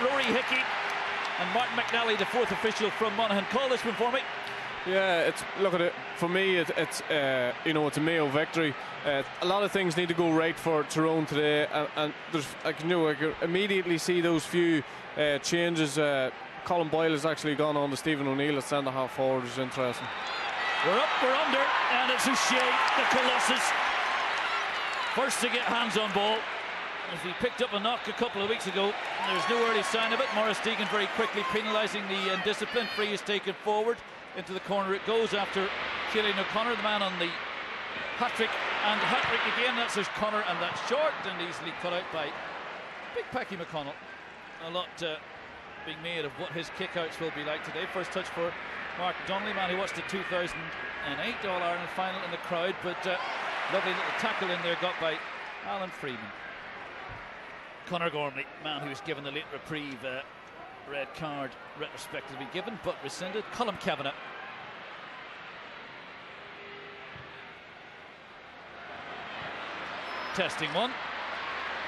Rory Hickey and Martin McNally, the fourth official from Monaghan. Call this one for me. Yeah, look at it. For me, it's a Mayo victory. A lot of things need to go right for Tyrone today, and I can immediately see those few changes. Colin Boyle has actually gone on to Stephen O'Neill at centre half forward, which is interesting. We're up, we're under, and it's O'Shea, the Colossus, first to get hands on ball. As he picked up a knock a couple of weeks ago, there's no early sign of it. Maurice Deegan very quickly penalising the indiscipline. Free is taken forward. Into the corner it goes after Cillian O'Connor, the man on the hat-trick, and hat-trick again. That's O'Connor, and that's short and easily cut out by Big Packy McConnell. A lot being made of what his kickouts will be like today. First touch for Mark Donnelly, man who watched the 2008 All-Ireland final in the crowd, but lovely little tackle in there got by Alan Freeman. Conor Gormley, man who was given the late reprieve, red card retrospectively given but rescinded. Colm Kavanagh. Testing one.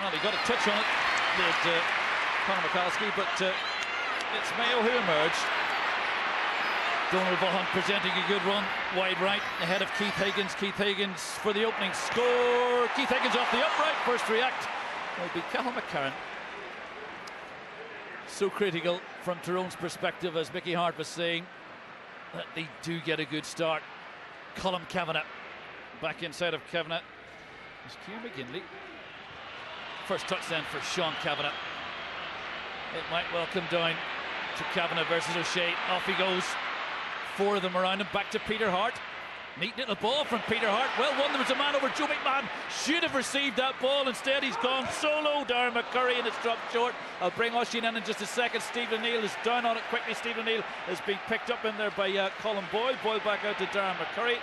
Well, he got a touch on it, did Conor Mikulski, but it's Mayo who emerged. Donald Vaughan presenting a good run wide right ahead of Keith Higgins. Keith Higgins for the opening score. Keith Higgins off the upright. First react will be Cathal McCarran. So critical from Tyrone's perspective, as Mickey Hart was saying, that they do get a good start. Colm Kavanagh back inside of Kavanagh. There's Ciarán McGinley. First touch then for Sean Kavanagh. It might well come down to Kavanagh versus O'Shea. Off he goes. Four of them around him. Back to Peter Hart. Neat little ball from Peter Hart. Well won. There was a man over Joe McMahon. Should have received that ball. Instead he's gone solo. Darren McCurry, and it's dropped short. I'll bring Oisín in just a second. Stephen O'Neill is down on it quickly. Stephen O'Neill is being picked up in there by Colin Boyle. Boyle back out to Darren McCurry.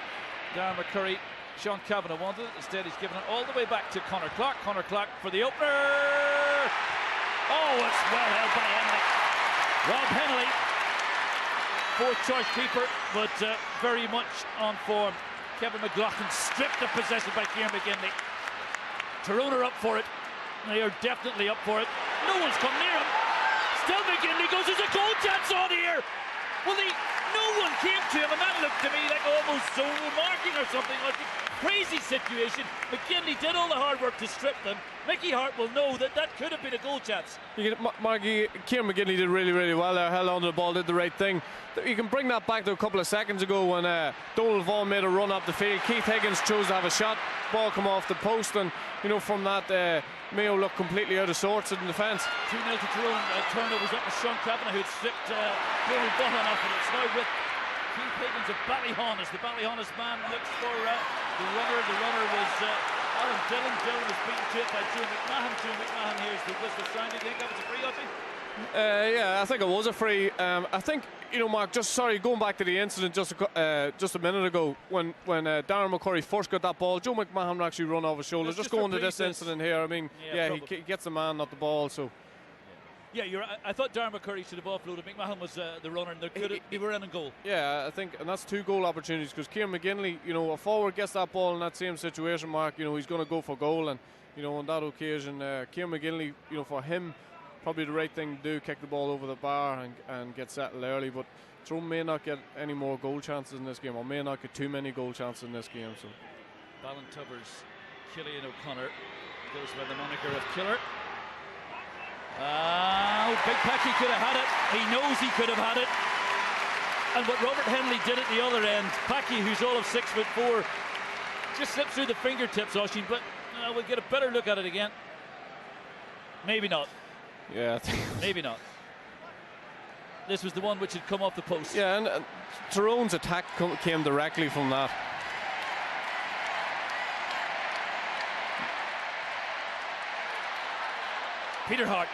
Darren McCurry, Sean Kavanagh wanted it. Instead he's given it all the way back to Conor Clark. Conor Clark for the opener. Oh, it's well held by Henley. Rob Henley, fourth choice keeper, but very much on form. Kevin McLaughlin stripped of possession by Ciarán McGinley. Tyrone are up for it. They are definitely up for it. No one's come near him. Still McGinley goes, there's a goal chance on here. Well, no one came to him, and that looked to me like almost zonal marking or something. Like a crazy situation. McGinley did all the hard work to strip them. Mickey Hart will know that that could have been a goal chance. Marky, Ciarán McGinley did really, really well there. Held onto the ball, did the right thing. You can bring that back to a couple of seconds ago when Donald Vaughan made a run up the field. Keith Higgins chose to have a shot. Ball come off the post, and from that Mayo looked completely out of sorts in defence. 2-0 to Tyrone. Turnovers up with Sean Kavanagh, who'd stripped Donald Vaughan off, and it's now with Keith Higgins of Ballyhonest. The Ballyhonest man looks for the runner. The runner was Alan Dillon. Dillon was beaten to it by Joe McMahon. Joe McMahon hears the whistle sound. Do you think that was a free, Oisín? Yeah, I think it was a free. I think, Mark, going back to the incident just a minute ago when Darren McCurry first got that ball, Joe McMahon actually run off his shoulders. Just going to this incident here, I mean, he gets the man, not the ball, so. Yeah, I thought Darren McCurry should have offloaded. McMahon was the runner, and he were in goal. Yeah, I think, and that's 2 goal opportunities, because Ciarán McGinley, a forward gets that ball in that same situation, Mark, he's going to go for goal, and, on that occasion, Ciarán McGinley, for him, probably the right thing to do, kick the ball over the bar and get settled early, but Tyrone may not get any more goal chances in this game, or may not get too many goal chances in this game. So, Ballintuber's Cillian O'Connor goes by the moniker of Killer. Big Packy could have had it. He knows he could have had it. And what Robert Henley did at the other end, Packy, who's all of 6'4", just slipped through the fingertips, Oisín, but we'll get a better look at it again. Maybe not. Yeah, I think maybe not. This was the one which had come off the post. Yeah, and Tyrone's attack came directly from that. Peter Hart.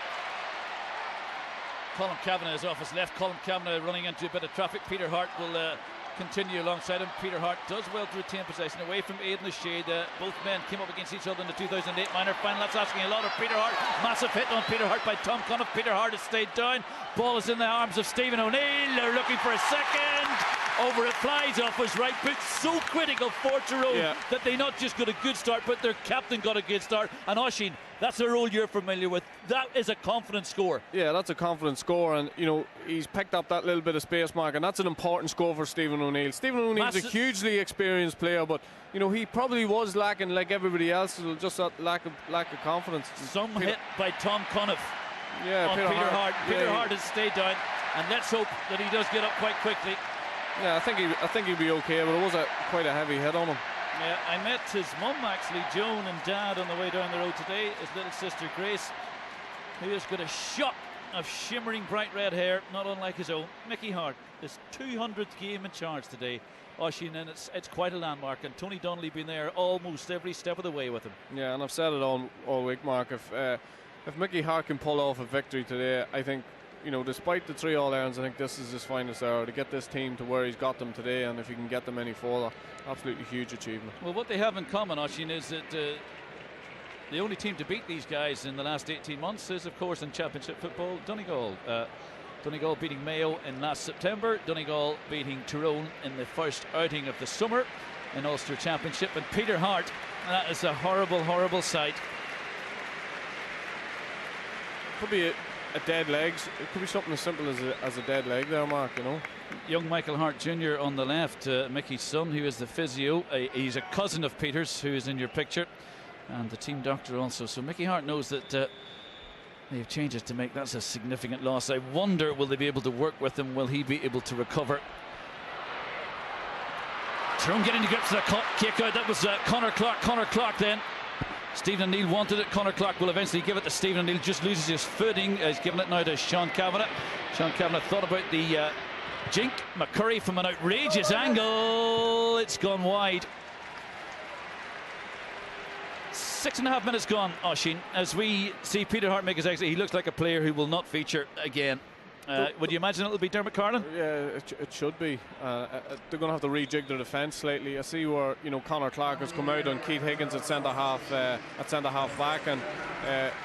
Colm Kavanagh is off his left. Colm Kavanagh running into a bit of traffic. Peter Hart will continue alongside him. Peter Hart does well to retain possession away from Aidan O'Shea. Both men came up against each other in the 2008 minor final. That's asking a lot of Peter Hart. Massive hit on Peter Hart by Tom Conniff. Peter Hart has stayed down. Ball is in the arms of Stephen O'Neill. They're looking for a second. Over it flies off his right boot. So critical for Tyrone that they not just got a good start, but their captain got a good start. And Oisín, That's a role you're familiar with. That is a confident score. Yeah, that's a confident score, and you know he's picked up that little bit of space, Mark, and that's an important score for Stephen O'Neill. Stephen O'Neill's a hugely experienced player, but you know he probably was lacking, like everybody else, just that lack of confidence. Some hit by Tom Cuniff. Yeah, on Peter Hart. Peter Hart has stayed down, and let's hope that he does get up quite quickly. Yeah, I think he'll be okay, but it was quite a heavy hit on him. Yeah, I met his mum actually, Joan, and Dad on the way down the road today. His little sister Grace, who has got a shock of shimmering bright red hair, not unlike his own. Mickey Hart, his 200th game in charge today. Oisín, and it's quite a landmark, and Tony Donnelly been there almost every step of the way with him. Yeah, and I've said it all week, Mark. If Mickey Hart can pull off a victory today, I think, you know, despite the 3 All-Irelands, I think this is his finest hour to get this team to where he's got them today, and if he can get them any further, absolutely huge achievement. Well, what they have in common, Oisín, is that the only team to beat these guys in the last 18 months is, of course, in Championship football, Donegal. Donegal beating Mayo in last September, Donegal beating Tyrone in the first outing of the summer in Ulster Championship, and Peter Hart, that is a horrible, horrible sight. Could be a dead legs. It could be something as simple as a dead leg there, Mark, you know. Young Michael Hart Jr. on the left, Mickey's son, who is the physio. He's a cousin of Peter's, who is in your picture, and the team doctor also. So Mickey Hart knows that they have changes to make. That's a significant loss. I wonder, will they be able to work with him? Will he be able to recover? Tyrone getting to grips with a kick out. That was Conor Clark. Conor Clark then. Stephen O'Neill wanted it. Conor Clark will eventually give it to Stephen O'Neill. Just loses his footing. He's given it now to Sean Kavanagh. Sean Kavanagh thought about the jink. McCurry from an outrageous angle. It's gone wide. 6.5 minutes gone, Oisín, as we see Peter Hart make his exit. He looks like a player who will not feature again. Would you imagine it'll be Dermot Carlin? Yeah, it should be. They're going to have to rejig their defence slightly. I see where, you know, Conor Clark has come out on Keith Higgins at centre half back, and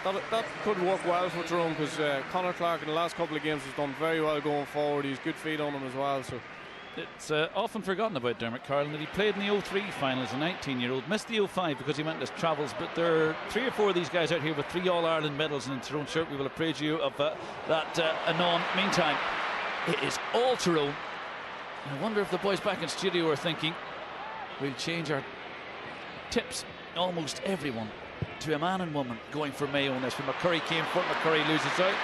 that could work well for Tyrone, because Conor Clark in the last couple of games has done very well going forward. He's good feet on him as well. So it's often forgotten about Dermot Carlin that he played in the 03 final as a 19-year-old, missed the 05 because he went on his travels, but there are 3 or 4 of these guys out here with 3 All-Ireland medals in Tyrone shirt. We will appraise you of that anon. Meantime, it is all Tyrone. I wonder if the boys back in studio are thinking we'll change our tips. Almost everyone to a man and woman going for Mayo on this. When McCurry came for it, McCurry loses out.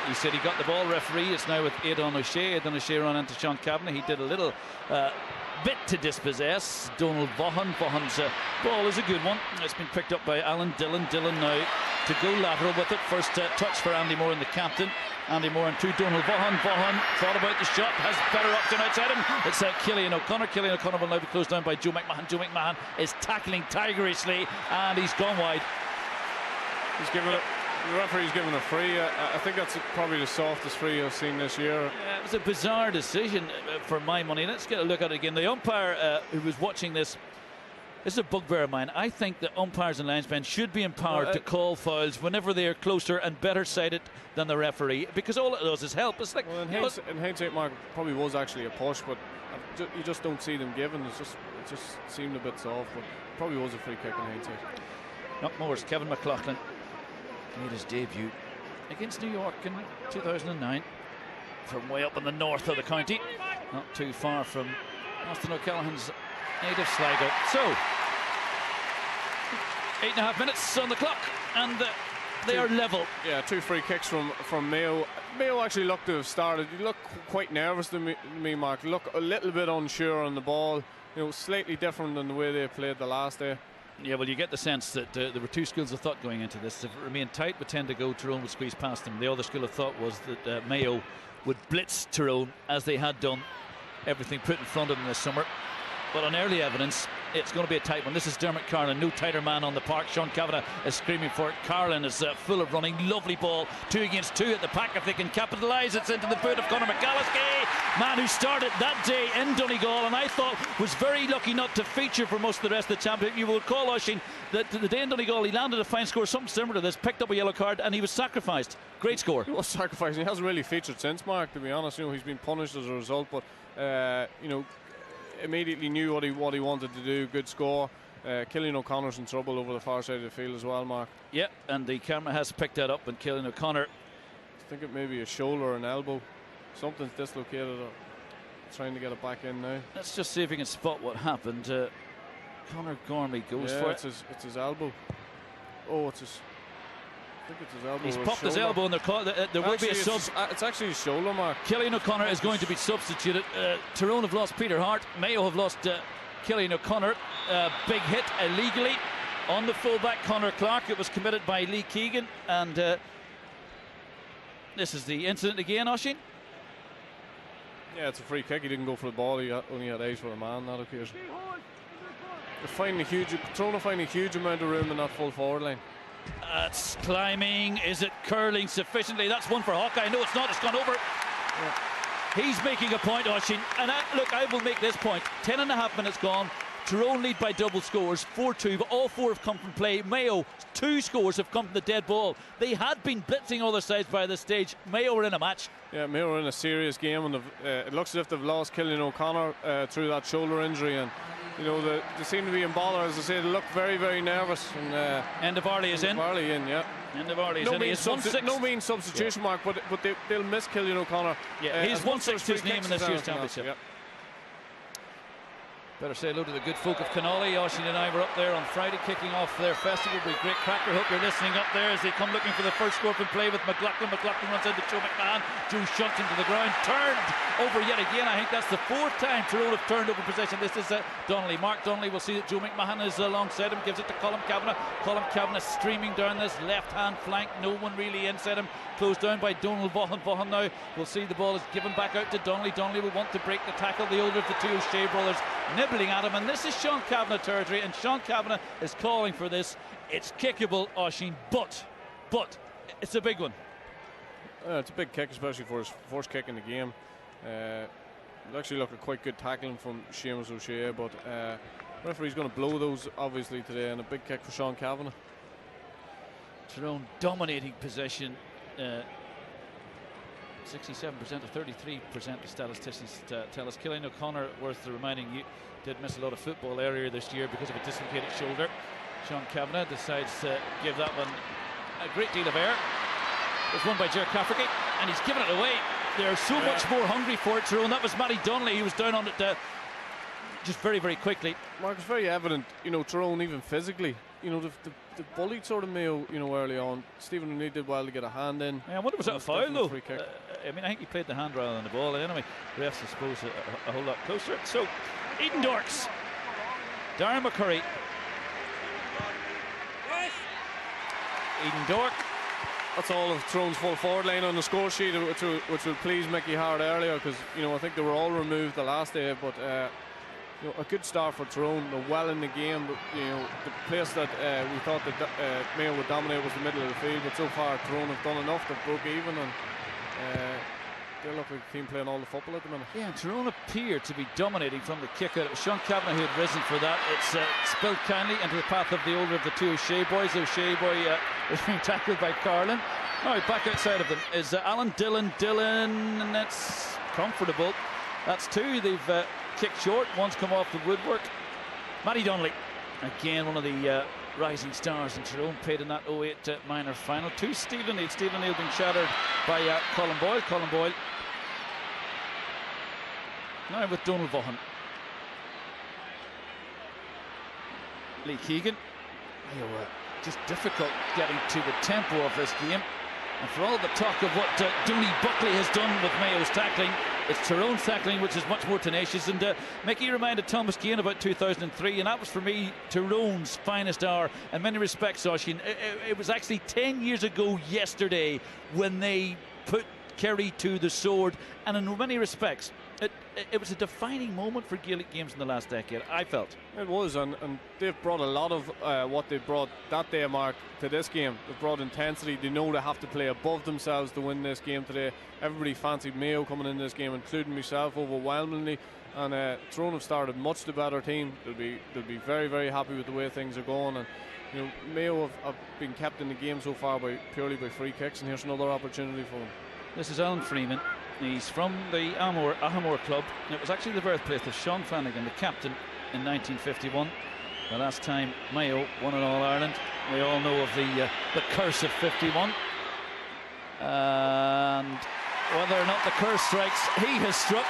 He said he got the ball. Referee, it's now with Aidan O'Shea. Aidan O'Shea ran into Sean Kavanagh. He did a little bit to dispossess Donald Vaughan. Vaughan's ball is a good one. It's been picked up by Alan Dillon. Dillon now to go lateral with it. First touch for Andy Moran, the captain. Andy Moran to Donald Vaughan. Vaughan thought about the shot, has better option outside him. It's Cillian O'Connor. Cillian O'Connor will now be closed down by Joe McMahon. Joe McMahon is tackling tigerishly, and he's gone wide. He's given it. The referee's given a free. I think that's probably the softest free I've seen this year. Yeah, it was a bizarre decision for my money. Let's get a look at it again. The umpire who was watching this is a bugbear of mine. I think that umpires and linesmen should be empowered to call fouls whenever they are closer and better sighted than the referee, because all it does is help. It's like, well, in hindsight, Mark, probably was actually a push, but you just don't see them given. It just seemed a bit soft, but probably was a free kick in hindsight. Knockmore's Kevin McLaughlin made his debut against New York in 2009 from way up in the north of the county, not too far from Austin O'Callaghan's native Sligo. So 8.5 minutes on the clock, and they are level. Yeah, 2 free kicks from Mayo. Mayo actually looked to have started. He looked quite nervous to me, Mark. Look a little bit unsure on the ball. You know, slightly different than the way they played the last day. Yeah, well, you get the sense that there were 2 schools of thought going into this. If it remained tight with 10 to go, Tyrone would squeeze past them. The other school of thought was that Mayo would blitz Tyrone, as they had done everything put in front of them this summer. But on early evidence, it's going to be a tight one. This is Dermot Carlin, no tighter man on the park. Sean Kavanagh is screaming for it. Carlin is full of running. Lovely ball, 2 against 2 at the pack. If they can capitalise, it's into the boot of Conor McAlliskey, man who started that day in Donegal, and I thought was very lucky not to feature for most of the rest of the championship. You will recall, Oisín, that the day in Donegal he landed a fine score, something similar to this, picked up a yellow card, and he was sacrificed. Great score. He was sacrificed. He hasn't really featured since, Mark, to be honest. You know, he's been punished as a result, but you know, immediately knew what he wanted to do. Good score. Killian O'Connor's in trouble over the far side of the field as well, Mark. Yeah, and the camera has picked that up, and Killian O'Connor. I think it may be a shoulder or an elbow. Something's dislocated, or trying to get it back in now. Let's just see if we can spot what happened. Conor Gormley goes for it. It's his elbow. Oh, it's his... I think it's his elbow. He's popped his elbow, and there will be a sub. It's actually his shoulder, Mark. Killian O'Connor is going to be substituted. Tyrone have lost Peter Hart. Mayo have lost Killian O'Connor. Big hit illegally on the fullback Conor Clark. It was committed by Lee Keegan, and this is the incident again, Oisín. Yeah, it's a free kick. He didn't go for the ball. He only had eyes for the man that occasion. Tyrone finding a huge amount of room in that full forward line. It's climbing. Is it curling sufficiently? That's one for Hawkeye. No, it's not. It's gone over. Yeah. He's making a point, Oisín. And look, I will make this point. 10.5 minutes gone. Tyrone lead by double scores, 4-2, but all 4 have come from play. Mayo, 2 scores have come from the dead ball. They had been blitzing other sides by this stage. Mayo were in a match. Yeah, Mayo are in a serious game, and it looks as if they've lost Killian O'Connor through that shoulder injury, and you know they seem to be in bother. As I say, they look very, very nervous. And End of Arley is in. Arley in, yeah. End of Arley is in. No mean substitution, Mark, but they'll miss Killian O'Connor. Yeah, he's 1-6 to his name in this year's championship. Yeah. Better say hello to the good folk of Connolly. Oisín and I were up there on Friday kicking off their festival with great cracker. Hope you're listening up there as they come looking for the first score from play with McLaughlin. McLaughlin runs into Joe McMahon. Joe shunts into the ground. Turned over yet again. I think that's the 4th time Tyrone have turned over possession. This is Donnelly. Mark Donnelly will see that Joe McMahon is alongside him. Gives it to Colm Kavanagh. Colm Kavanagh streaming down this left-hand flank. No one really inside him. Closed down by Donald Vaughan. Vaughan now will see the ball is given back out to Donnelly. Donnelly will want to break the tackle. The older of the 2 O'Shea brothers nibbling at him, and this is Sean Kavanagh territory, and Sean Kavanagh is calling for this. It's kickable, Oisín, but it's a big one. It's a big kick, especially for his first kick in the game. It actually looked a quite good tackling from Seamus O'Shea, but referee's going to blow those obviously today, and a big kick for Sean Kavanagh. Tyrone dominating possession. 67% to 33%, the statisticians tell us. Killian O'Connor, worth reminding you, did miss a lot of football earlier this year because of a dislocated shoulder. Sean Kavanagh decides to give that one a great deal of air. It's won by Ger Cafferty, and he's given it away. They're so much more hungry for it, Tyrone. That was Matty Donnelly, who was down on it just very, very quickly. Mark, it's very evident, you know, Tyrone, even physically, you know, the bullied sort of Mayo, you know, early on. Stephen O'Neill did well to get a hand in. Yeah, I wonder was that a foul though? I mean, I think he played the hand rather than the ball. Anyway, refs, I suppose, a whole lot closer. So, Eden Dorks, Darren McCurry, Eden Dork. That's all of Tyrone's full forward line on the score sheet, which will please Mickey Hart earlier, because you know I think they were all removed the last day, but. You know, a good start for Tyrone. They're well in the game. But, you know, the place that we thought that Mayo would dominate was the middle of the field, but so far Tyrone have done enough. They've broke even, and they look like a team playing all the football at the minute. Yeah, and Tyrone appear to be dominating from the kick out. It was Sean Kavanagh who had risen for that. It's spilled kindly into the path of the older of the 2 O'Shea boys. O'Shea boy is being tackled by Carlin. Now back outside of them is Alan Dillon, and that's comfortable. That's 2. They've kicked short. One's come off the woodwork. Matty Donnelly, again one of the rising stars in Tyrone, played in that 08 minor final. 2 Stephen O'Neill. Stephen O'Neill being shattered by Colin Boyle. Colin Boyle now with Donald Vaughan. Lee Keegan. Iowa just difficult getting to the tempo of this game. And for all the talk of what Dooney Buckley has done with Mayo's tackling, it's Tyrone's tackling which is much more tenacious. And Mickey reminded Thomas Keane about 2003, and that was for me Tyrone's finest hour in many respects, Oisín. It was actually 10 years ago yesterday when they put Kerry to the sword, and in many respects it was a defining moment for Gaelic games in the last decade, I felt. It was, and they've brought a lot of what they brought that day, Mark, to this game. They've brought intensity. They know they have to play above themselves to win this game today. Everybody fancied Mayo coming in this game, including myself, overwhelmingly, and Tyrone have started much the better team. They'll be very, very happy with the way things are going, and you know, Mayo have been kept in the game so far purely by free kicks, and here's another opportunity for them. This is Alan Freeman. He's from the Ahamore Club. It was actually the birthplace of Sean Flanagan, the captain, in 1951. The last time Mayo won an All-Ireland, we all know of the curse of 51. And whether or not the curse strikes, he has struck.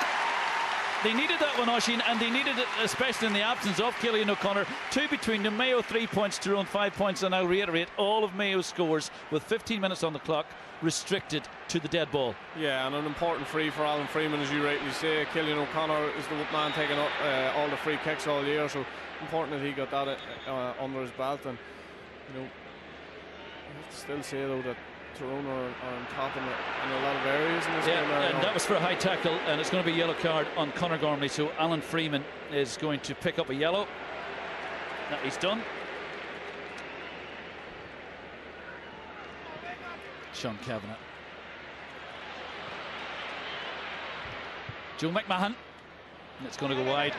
They needed that one, Oisín, and they needed it especially in the absence of Cillian O'Connor. 2 between them. Mayo 3 points, Tyrone 5 points, and I'll reiterate, all of Mayo's scores with 15 minutes on the clock restricted to the dead ball. Yeah, and an important free for Alan Freeman, as you rightly say. Cillian O'Connor is the man taking up all the free kicks all year, so important that he got that under his belt. And you know, I have to still say though that Tyrone are on top in a lot of areas in this game. And that was for a high tackle, and it's going to be a yellow card on Conor Gormley, so Alan Freeman is going to pick up a yellow. That he's done. Sean Kavanagh. Joe McMahon, and it's going to go wide.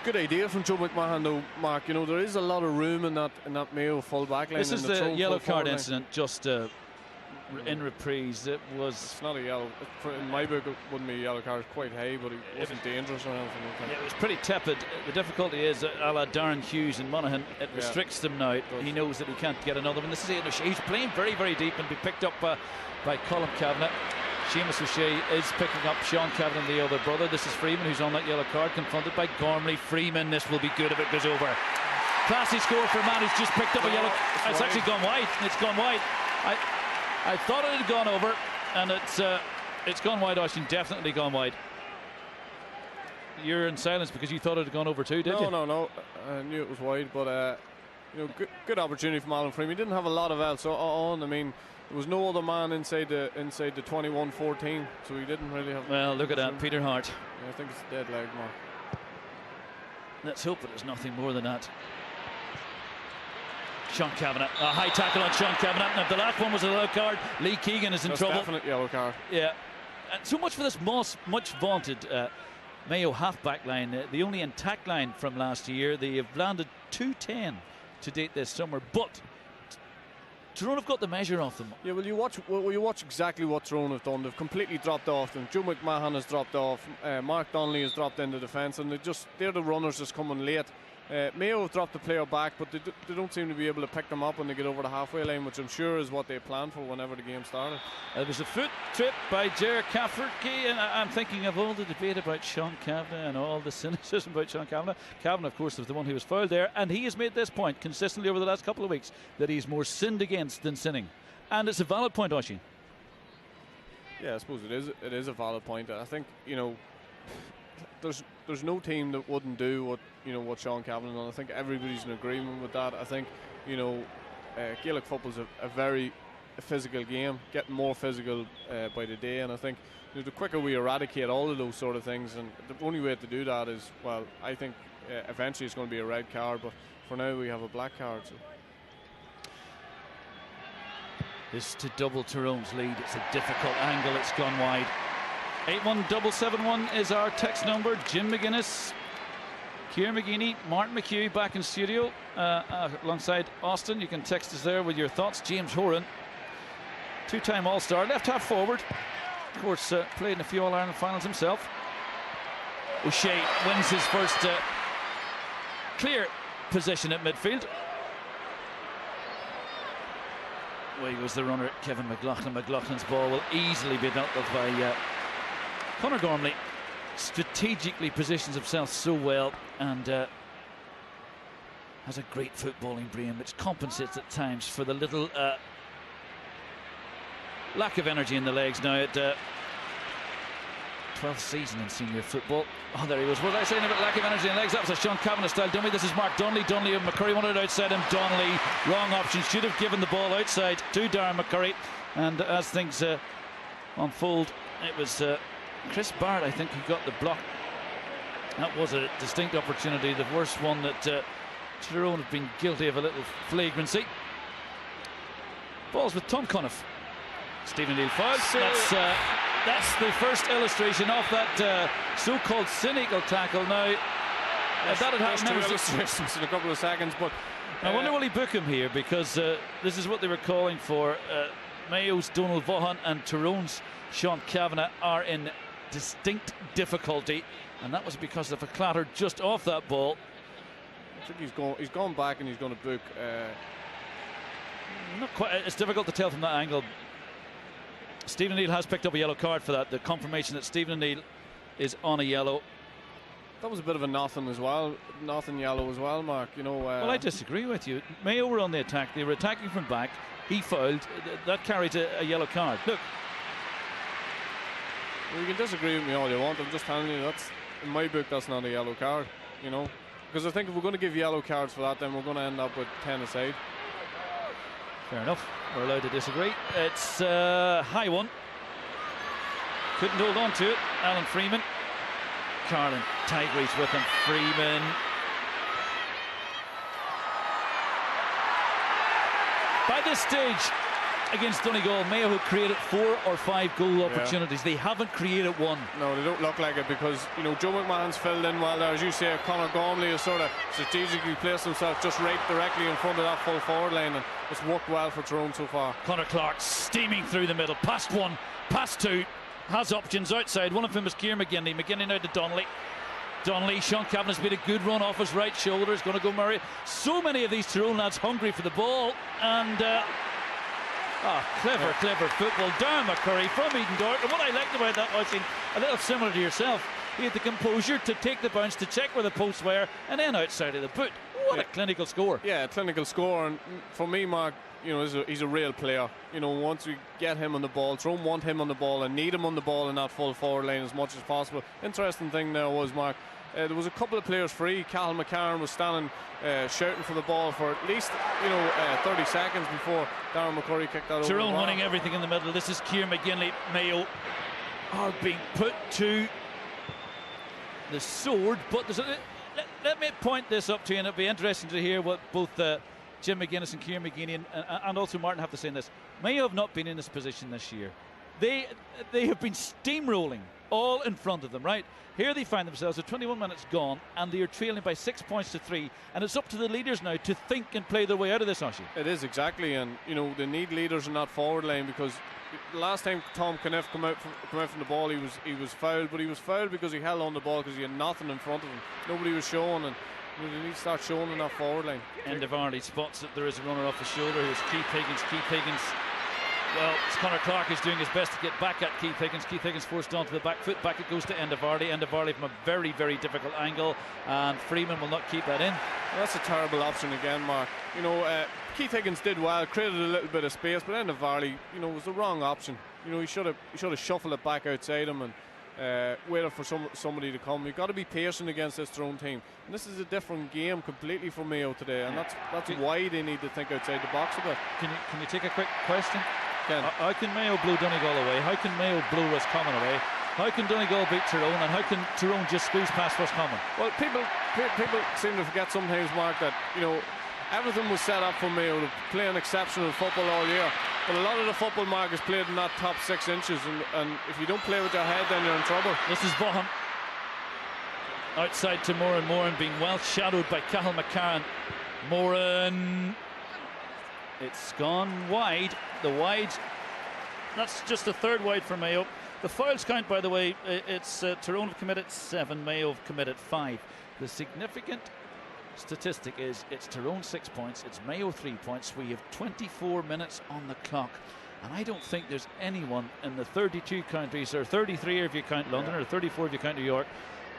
Good idea from Joe McMahon though, Mark. You know, there is a lot of room in that Mayo full back line. This is the yellow card incident, just in reprise. It was. It's not a yellow. In my book, it wouldn't be a yellow card. Quite high, but it wasn't dangerous or anything. Yeah, it was pretty tepid. The difficulty is, a la Darren Hughes and Monaghan, it restricts them now. He knows that he can't get another one. This is Ian O'Shea. He's playing very, very deep and be picked up by Colm Kavanagh. Seamus O'Shea is picking up Sean Kavanagh, the other brother. This is Freeman, who's on that yellow card, confronted by Gormley. Freeman, this will be good if it goes over. Classy score for a man who's just picked up a yellow. It's actually gone wide. It's gone wide. I thought it had gone over, and it's gone wide. Oisín, definitely gone wide. You're in silence because you thought it had gone over too, did you? No. I knew it was wide, but you know, good opportunity from Alan Freeman. He didn't have a lot of else on. I mean, there was no other man inside the 21-14, so he didn't really have. Well, look at that, Peter Hart. Yeah, I think it's a dead leg, Mark. Let's hope it is nothing more than that. Sean Kavanagh, a high tackle on Sean Kavanagh. Now, if the last one was a yellow card, Lee Keegan is in trouble. Definite yellow card. Yeah, and so much for this much vaunted Mayo half-back line, the only intact line from last year. They have landed 210 to date this summer, but Tyrone have got the measure off them. Yeah, well, you watch exactly what Tyrone have done. They've completely dropped off them. Joe McMahon has dropped off. Mark Donnelly has dropped into defence, and they're the runners just coming late. Mayo have dropped the player back, but they don't seem to be able to pick them up when they get over the halfway line, which I'm sure is what they planned for whenever the game started. It was a foot trip by Ger Cafferty, and I'm thinking of all the debate about Sean Kavanagh and all the cynicism about Sean Kavanagh. Kavanagh, of course, was the one who was fouled there, and he has made this point consistently over the last couple of weeks that he's more sinned against than sinning. And it's a valid point, Oisín. Yeah, I suppose it is a valid point. I think, you know, there's no team that wouldn't do what Sean Kavanagh done. I think everybody's in agreement with that. I think, you know, Gaelic football's a very physical game, getting more physical by the day, and I think, you know, the quicker we eradicate all of those sort of things, and the only way to do that is, well, I think eventually it's going to be a red card, but for now we have a black card. So. This to double Tyrone's lead. It's a difficult angle. It's gone wide. 81771 is our text number. Jim McGuinness, Ciara McGeaney, Martin McHugh back in studio alongside Austin. You can text us there with your thoughts. James Horan, two-time All-Star, left half forward. Of course, played in a few All-Ireland finals himself. O'Shea wins his first clear position at midfield. Away goes the runner, Kevin McLaughlin. McLaughlin's ball will easily be dealt with by Conor Gormley. Strategically positions himself so well, and has a great footballing brain, which compensates at times for the little lack of energy in the legs now at 12th season in senior football. Oh, there he goes. What was I saying about lack of energy in the legs? That was a Sean Kavanagh style dummy. This is Mark Donnelly. Donnelly and McCurry wanted it outside him. Donnelly, wrong option. Should have given the ball outside to Darren McCurry. And as things unfold, it was Chris Barrett, I think, who got the block. That was a distinct opportunity, the worst one that Tyrone have been guilty of a little flagrancy. Balls with Tom Cuniff. Stephen Neal fouls. That's the first illustration of that so-called cynical tackle. Now, that had happened. Two illustrations in a couple of seconds, but I wonder will he book him here, because this is what they were calling for. Mayo's Donald Vaughan and Tyrone's Sean Kavanagh are in distinct difficulty. and that was because of a clatter just off that ball. I think he's gone back and he's going to book. Not quite. It's difficult to tell from that angle. Stephen O'Neill has picked up a yellow card for that. The confirmation that Stephen O'Neill is on a yellow. That was a bit of a nothing as well. Nothing yellow as well, Mark. You know. Well, I disagree with you. Mayo were on the attack. They were attacking from back. He fouled. That carried a yellow card. Look. Well, you can disagree with me all you want. I'm just telling you that's in my book. That's not a yellow card. You know. Because I think if we're going to give yellow cards for that, then we're going to end up with 10 aside. Fair enough. We're allowed to disagree. It's a high one. Couldn't hold on to it. Alan Freeman. Carlin Tigris with him. Freeman. By this stage, against Donegal, Mayo had created 4 or 5 goal opportunities. They haven't created one. No, they don't look like it because, you know, Joe McMahon's filled in well there. As you say, Conor Gormley has sort of strategically placed himself just right directly in front of that full forward line, and it's worked well for Tyrone so far. Connor Clark steaming through the middle, past 1, past 2, has options outside. One of them is Ciarán McGinley. McGinley now to Donnelly. Donnelly, Sean Kavanagh's made a good run off his right shoulder. He's going to go Murray. So many of these Tyrone lads hungry for the ball, and clever football. Darren McCurry from Edendorf. And what I liked about that was a little similar to yourself. He had the composure to take the bounce, to check where the posts were, and then outside of the boot. What a clinical score. Yeah, clinical score. And for me, Mark, you know, he's a real player. You know, once we get him on the ball, Tyrone want him on the ball and need him on the ball in that full forward line as much as possible. Interesting thing there was, Mark, there was a couple of players free. Cathal McCarron was standing shouting for the ball for at least 30 seconds before Darren McCurry kicked that over. Tyrone winning everything in the middle. This is Ciarán McGinley. Mayo are being put to the sword, but let me point this up to you, and it'll be interesting to hear what both Jim McGuinness and Ciarán McGinley and also Martin have to say in this. Mayo have not been in this position this year. They have been steamrolling all in front of them, right? Here they find themselves with 21 minutes gone, and they are trailing by 6 points to 3, and it's up to the leaders now to think and play their way out of this, Oshie. It is, exactly, and you know they need leaders in that forward line, because the last time Tom Caniff come out from the ball, he was fouled, but he was fouled because he held on the ball because he had nothing in front of him. Nobody was showing, and you know, they need to start showing in that forward line. End of Arley spots that there is a runner off the shoulder. Here's Keith Higgins. Well, Connor Clark is doing his best to get back at Keith Higgins. Keith Higgins forced onto the back foot. Back it goes to End of Arley. End of Arley from a very, very difficult angle, and Freeman will not keep that in. Well, that's a terrible option again, Mark. You know, Keith Higgins did well, created a little bit of space, but End of Arley, you know, was the wrong option. You know, he should have shuffled it back outside him and waited for somebody to come. You've got to be patient against this Tyrone team. And this is a different game completely for Mayo today, and that's why they need to think outside the box a bit. Can you take a quick question? How can Mayo blow Donegal away? How can Mayo blow Roscommon away? How can Donegal beat Tyrone? And how can Tyrone just squeeze past Roscommon? Well, people seem to forget sometimes, Mark, that, you know, everything was set up for Mayo to play an exceptional football all year. But a lot of the football, Mark, is played in that top 6 inches, and if you don't play with your head, then you're in trouble. This is Vaughan. Outside to Moran being well shadowed by Cathal McCarron. Moran. It's gone wide. The wide. That's just the third wide for Mayo. The fouls count, by the way, it's Tyrone have committed 7, Mayo have committed 5. The significant statistic is it's Tyrone 6 points, it's Mayo 3 points. We have 24 minutes on the clock, and I don't think there's anyone in the 32 counties, or 33 if you count London, or 34 if you count New York,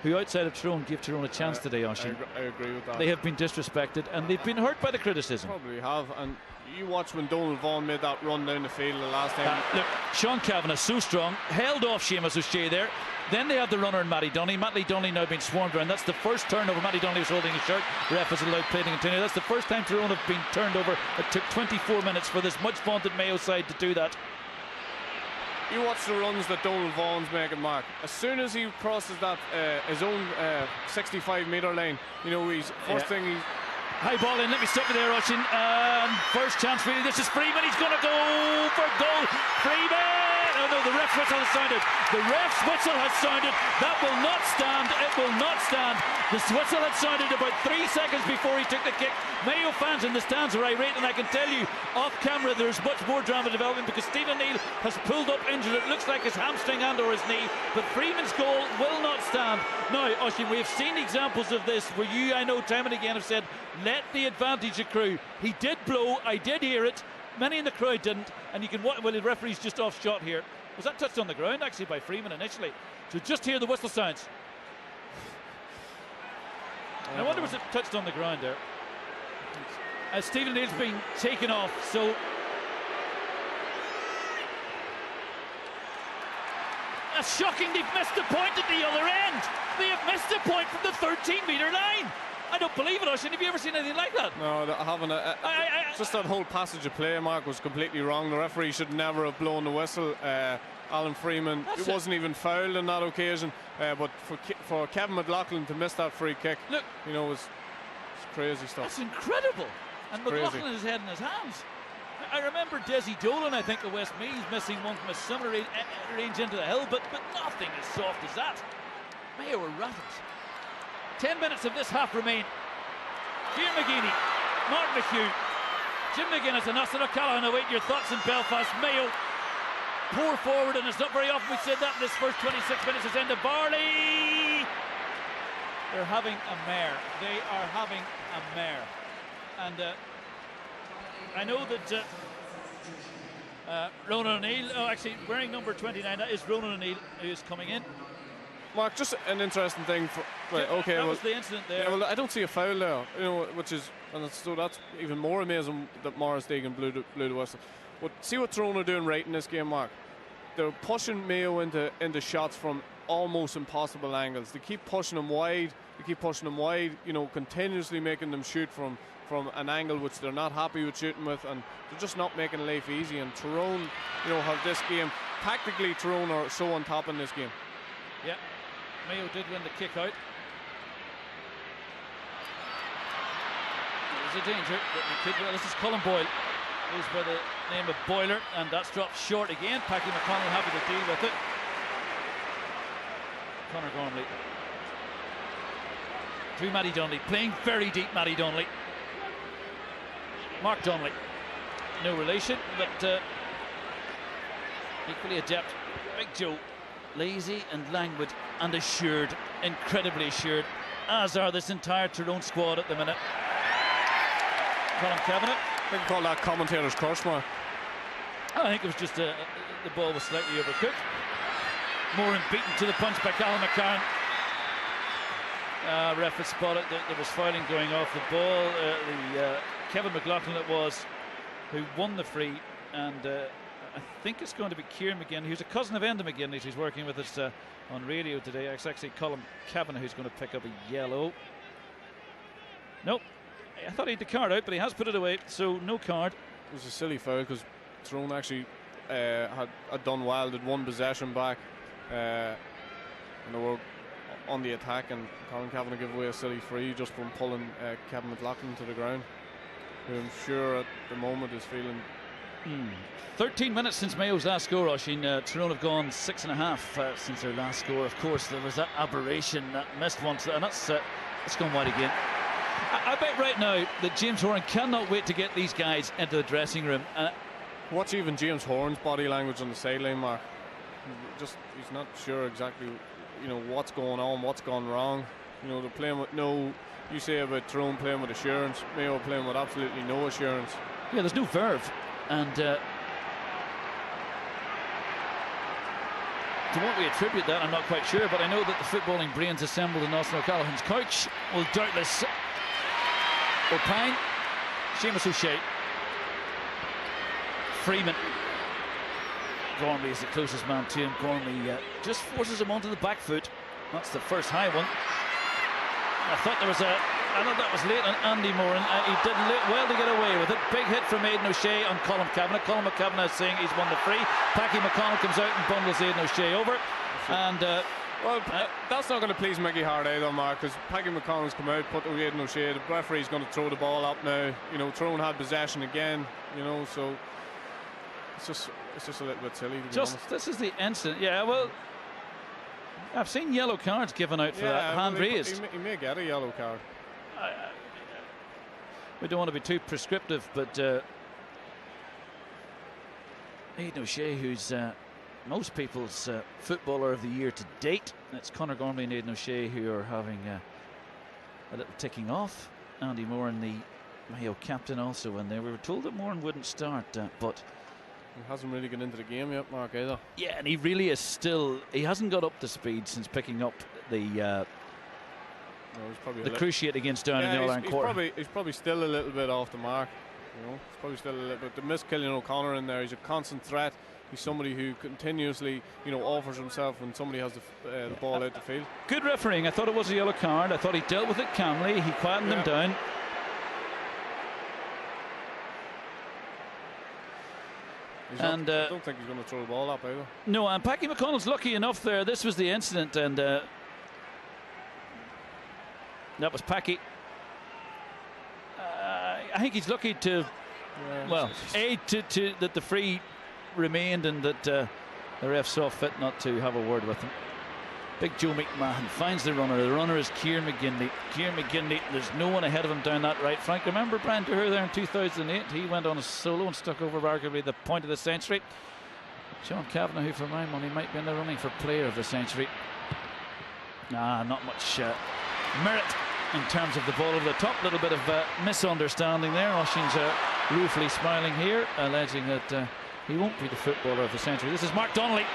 who outside of Tyrone give Tyrone a chance today, Oshie. I agree with that. They have been disrespected, and they've been hurt by the criticism. Probably have, and you watch when Donald Vaughan made that run down the field the last time. Look, Sean Kavanagh so strong, held off Seamus O'Shea there. Then they had the runner in Matty Donnelly. Matty Donnelly now being swarmed around. That's the first turnover. Matty Donnelly was holding his shirt. Ref has allowed play to continue. That's the first time Tyrone have been turned over. It took 24 minutes for this much vaunted Mayo side to do that. You watch the runs that Donald Vaughan's making, Mark. As soon as he crosses that his own 65-metre line, you know, he's first thing High ball in, let me stop you there, Oisin. First chance really, this is Freeman, he's going to go for goal. Freeman! Oh no, the ref's whistle has sounded. The ref's whistle has sounded. That will not stand, it will not stand. The whistle had sounded about 3 seconds before he took the kick. Mayo fans in the stands are irate, and I can tell you, off camera there's much more drama developing because Stephen Neal has pulled up injured. It looks like his hamstring and or his knee, but Freeman's goal will not stand. Now, Oisin, we have seen examples of this where you, I know, time and again have said, let the advantage accrue. He did blow, I did hear it. Many in the crowd didn't, and you can watch. Well, the referee's just off shot here. Was that touched on the ground actually by Freeman initially? So just hear the whistle sounds. I wonder was it touched on the ground there? As Stephen Neal's being taken off, so that's shocking. They've missed the point at the other end. They have missed the point from the 13-metre line. I don't believe it, Oisin. Have you ever seen anything like that? No, I haven't. Just that whole passage of play, Mark, was completely wrong. The referee should never have blown the whistle. Alan Freeman, it wasn't even fouled on that occasion. But for Kevin McLaughlin to miss that free kick, look, you know, it's crazy stuff. That's incredible. And McLaughlin has his head in his hands. I remember Desi Dolan, I think, of Westmeath, missing one from a similar range into the hill, but nothing as soft as that. Mayo were rattled. 10 minutes of this half remain. Ciarán McGeeney, Mark McHugh, Jim McGuinness and Austin O'Callaghan await your thoughts in Belfast. Mayo pour forward, and it's not very often we said that in this first 26 minutes. It's into Barley. They're having a mare. They are having a mare. And I know that Ronan O'Neill, actually wearing number 29, that is Ronan O'Neill who is coming in. Mark, just an interesting thing. That was the incident there. Yeah, well, I don't see a foul there, you know, so that's even more amazing that Morris Deegan blew the whistle. But see what Tyrone are doing right in this game, Mark. They're pushing Mayo into shots from almost impossible angles. They keep pushing them wide. You know, continuously making them shoot from an angle which they're not happy with shooting with, and they're just not making life easy. And Tyrone, you know, have this game. Tactically, Tyrone are so on top in this game. Yeah. Mayo did win the kick out. There's a danger that this is Colin Boyle, goes by the name of Boiler, and that's dropped short again. Paddy McConnell happy to deal with it. Conor Gormley to Matty Donnelly, playing very deep. Matty Donnelly, Mark Donnelly, no relation, but equally adept. Big Joe, lazy and languid and assured, incredibly assured, as are this entire Tyrone squad at the minute. Colin Kavanagh. I can call that commentator's curse, Mark. I think it was just the ball was slightly overcooked. Moran beaten to the punch by Callum McCarran. Ref had spotted that there was fouling going off the ball. Kevin McLaughlin it was who won the free, and I think it's going to be Ciarán McGinley, who's a cousin of Enda McGinley, who's working with us on radio today. It's actually Colin Kavanagh who's going to pick up a yellow. Nope. I thought he had the card out, but he has put it away, so no card. It was a silly foul because Tyrone actually had done well, did one possession back, and they were on the attack, and Colin Kavanagh gave away a silly free just from pulling Kevin McLaughlin to the ground, who I'm sure at the moment is feeling. 13 minutes since Mayo's last score, Oisin. Tyrone have gone 6.5 since their last score. Of course, there was that aberration, that missed one, and that's gone wide again. I bet right now that James Horan cannot wait to get these guys into the dressing room. Watch even James Horan's body language on the sideline, Mark. He's not sure exactly, you know, what's going on, what's gone wrong. You know, they're playing with you say about Tyrone playing with assurance, Mayo playing with absolutely no assurance. Yeah, there's no verve. And to what we attribute that, I'm not quite sure, but I know that the footballing brains assembled in Austin O'Callaghan's couch will doubtless opine. Seamus O'Shea, Freeman, Gormley is the closest man to him. Gormley just forces him onto the back foot. That's the first high one. I thought there was I know that was late on Andy Moran. He did well to get away with it. Big hit from Aidan O'Shea on Colin Kavanagh. Colin Kavanagh is saying he's won the free. Paddy McConnell comes out and bundles Aidan O'Shea over. And Well, that's not going to please Mickey Hart either, Mark, because Paddy McConnell's come out, put the Aidan O'Shea. The referee's going to throw the ball up now. You know, Tyrone had possession again. You know, so it's just a little bit silly. To be honest. This is the incident. Yeah, well, I've seen yellow cards given out for that, hand raised. He may get a yellow card. We don't want to be too prescriptive, but Aidan O'Shea, who's most people's footballer of the year to date. It's Conor Gormley and Aidan O'Shea who are having a little ticking off. Andy Moran, the Mayo captain, also in there. We were told that Moran wouldn't start, but he hasn't really got into the game yet, Mark, either. Yeah, and he really is still. He hasn't got up to speed since picking up the cruciate against Down in the All-Ireland quarter. He's probably still a little bit off the mark. You know, he's probably still a little bit. To miss Killian O'Connor in there, he's a constant threat. He's somebody who continuously, you know, offers himself when somebody has the ball out the field. Good refereeing. I thought it was a yellow card. I thought he dealt with it calmly. He quietened them down. I don't think he's going to throw the ball up either. No, and Paddy McConnell's lucky enough there. This was the incident, and that was Paddy. I think he's lucky to, that the free remained and that the ref saw fit not to have a word with him. Big Joe McMahon finds the runner. The runner is Kieran McGinley. Kieran McGinley, there's no one ahead of him down that right flank. Remember Brian Duher there in 2008? He went on a solo and stuck over arguably the point of the century. Sean Kavanagh, who for my money might be in the running for player of the century. Not much merit in terms of the ball over the top. Little bit of misunderstanding there. Oisín's ruefully smiling here, alleging that he won't be the footballer of the century. This is Mark Donnelly.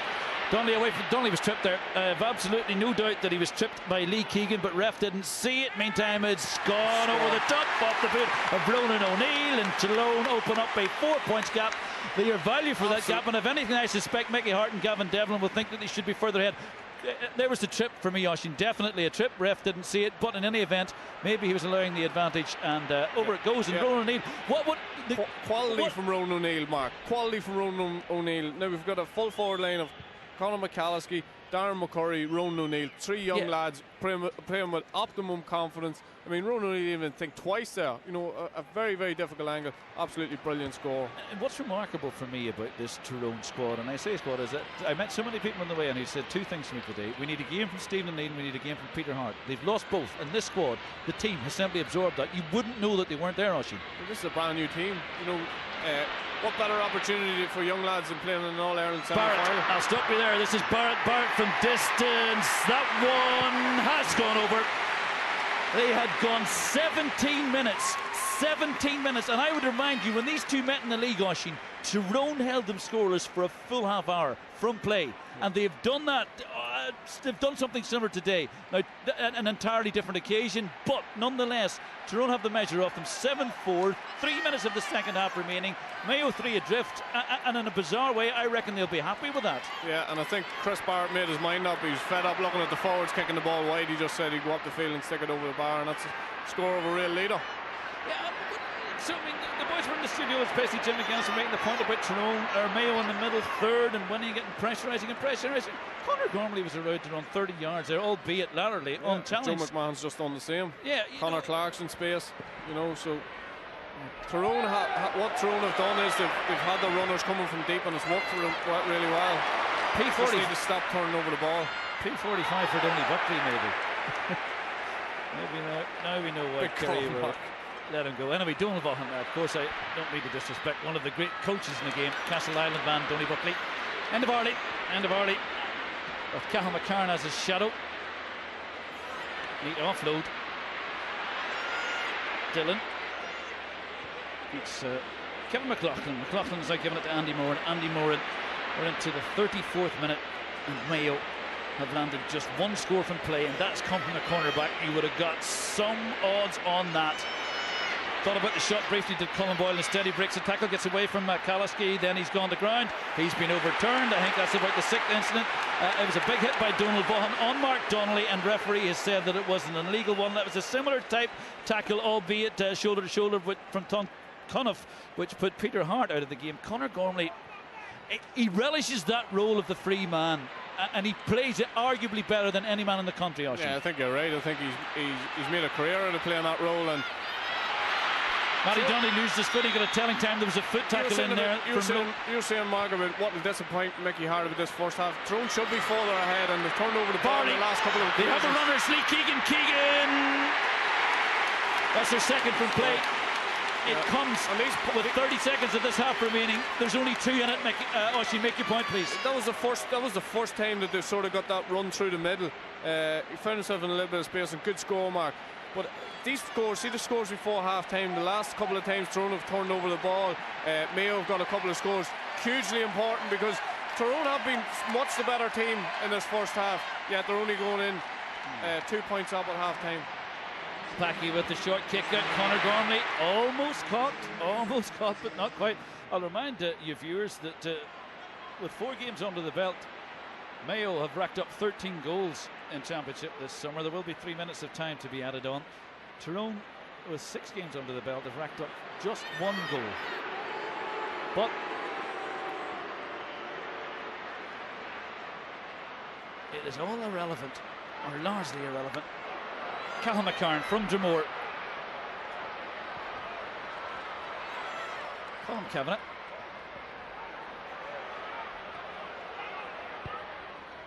Donnelly was tripped there. I've absolutely no doubt that he was tripped by Lee Keegan, but ref didn't see it. Meantime, it's gone over the top off the foot of Ronan O'Neill, and Tyrone open up a 4 points gap. They are value for that gap, and if anything, I suspect Mickey Hart and Gavin Devlin will think that they should be further ahead. There was the trip for me, Oisín. Definitely a trip. Ref didn't see it, but in any event, maybe he was allowing the advantage, and over it goes. And Ronan O'Neill, quality from Ronan O'Neill, Mark. Quality from Ronan O'Neill. Now we've got a full forward line of Conor McCalliskey, Darren McCurry, Ronan O'Neill, three young lads playing with optimum confidence. I mean, Ronan O'Neill even think twice there. You know, a very, very difficult angle. Absolutely brilliant score. And what's remarkable for me about this Tyrone squad, and I say squad, is that I met so many people on the way, and he said two things to me today. We need a game from Stephen Lean, we need a game from Peter Hart. They've lost both, and this squad, the team has simply absorbed that. You wouldn't know that they weren't there, Oisín. Well, this is a brand new team. You know, what better opportunity for young lads than playing in an All-Ireland semi-final? I'll stop you there. This is Barrett from distance. That one has gone over. They had gone 17 minutes. 17 minutes. And I would remind you, when these two met in the league, Oisín, Tyrone held them scoreless for a full half hour from play. And they've done that. They've done something similar today. Now, an entirely different occasion, but nonetheless, Tyrone have the measure off them. 7-4, 3 minutes of the second half remaining. Mayo 3 adrift, and in a bizarre way, I reckon they'll be happy with that. Yeah, and I think Chris Barrett made his mind up. He was fed up looking at the forwards kicking the ball wide. He just said he'd go up the field and stick it over the bar, and that's a score of a real leader. Yeah, so I mean, the boys were in the studio with Spacey Jim McGinnis making the point about Tyrone, or Mayo in the middle third, and winning, getting pressurising. Conor Gormley was allowed to run 30 yards there, albeit laterally, unchallenged. Joe McMahon's just done the same. Yeah, Conor Clark's in space, you know, so Tyrone, what Tyrone have done is they've had the runners coming from deep, and it's worked for them really well. P40 need to stop turning over the ball. P45 for Donny Buckley, maybe. Now we know why Kerry will let him go. Anyway, Donald Vaughan, of course, I don't mean to disrespect one of the great coaches in the game, Castle Island man Donny Buckley. End of Arley. With Cathal McCarn as his shadow. Neat offload. Dillon beats Kevin McLaughlin. McLaughlin's now giving it to Andy Moran. Andy Moran, we're into the 34th minute, and Mayo have landed just one score from play, and that's come from the cornerback. You would have got some odds on that. Thought about the shot briefly to Colin Boyle, instead he breaks a tackle, gets away from McCalliskey, then he's gone to ground. He's been overturned. I think that's about the sixth incident. It was a big hit by Donald Vaughan on Mark Donnelly, and referee has said that it was an illegal one. That was a similar type tackle, albeit shoulder to shoulder from Tom Conniff, which put Peter Hart out of the game. Conor Gormley, he relishes that role of the free man. and he plays it arguably better than any man in the country. Oisin. Yeah, I think you're right. I think he's made a career out of playing that role. And Matty Donnelly loses his foot. He got a telling time. There was a foot tackle in there. You're saying, Mark, about what will disappoint Mickey Hart about this first half. Tyrone should be further ahead, and they've turned over the ball in the last couple of They occasions. have the runners. Lee Keegan. That's their second from play. It comes with 30 seconds of this half remaining. There's only 2 in it. Oisin, make your point, please. That was the first time that they sort of got that run through the middle. He found himself in a little bit of space, and good score, Mark. But these scores, see the scores before half time, the last couple of times Tyrone have turned over the ball. Mayo have got a couple of scores, hugely important, because Tyrone have been much the better team in this first half, yet they're only going in 2 points up at half time. Packy with the short kick out. Conor Gormley almost caught, but not quite. I'll remind you viewers that with 4 games under the belt, Mayo have racked up 13 goals in championship this summer. There will be 3 minutes of time to be added on. Tyrone, with 6 games under the belt, have racked up just 1 goal. But it is all irrelevant, or largely irrelevant. Cathal McCarron from Dromore. Colin Kavanagh.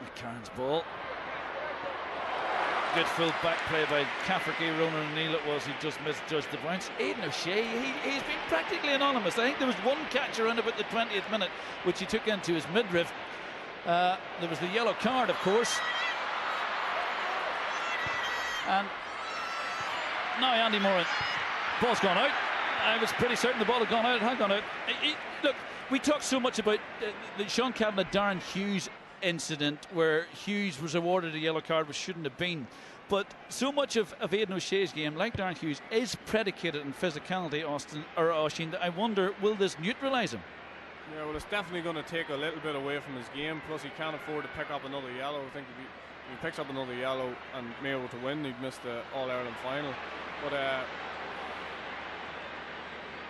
McCarron's ball. Good full back play by Cafferty. Ronan O'Neill it was, he just misjudged the bounce. Aidan O'Shea, he's been practically anonymous. I think there was one catch around about the 20th minute, which he took into his midriff. There was the yellow card, of course. And now Andy Moran, ball's gone out. I was pretty certain the ball had gone out. It had gone out. Look, we talk so much about the Sean Kavanagh, Darren Hughes incident where Hughes was awarded a yellow card which shouldn't have been. But so much of Aidan O'Shea's game, like Darren Hughes, is predicated on physicality, Oisin, that I wonder, will this neutralise him? Yeah, well, it's definitely going to take a little bit away from his game. Plus, he can't afford to pick up another yellow. I think if he picks up another yellow and Mayo to win, he'd miss the All-Ireland final. But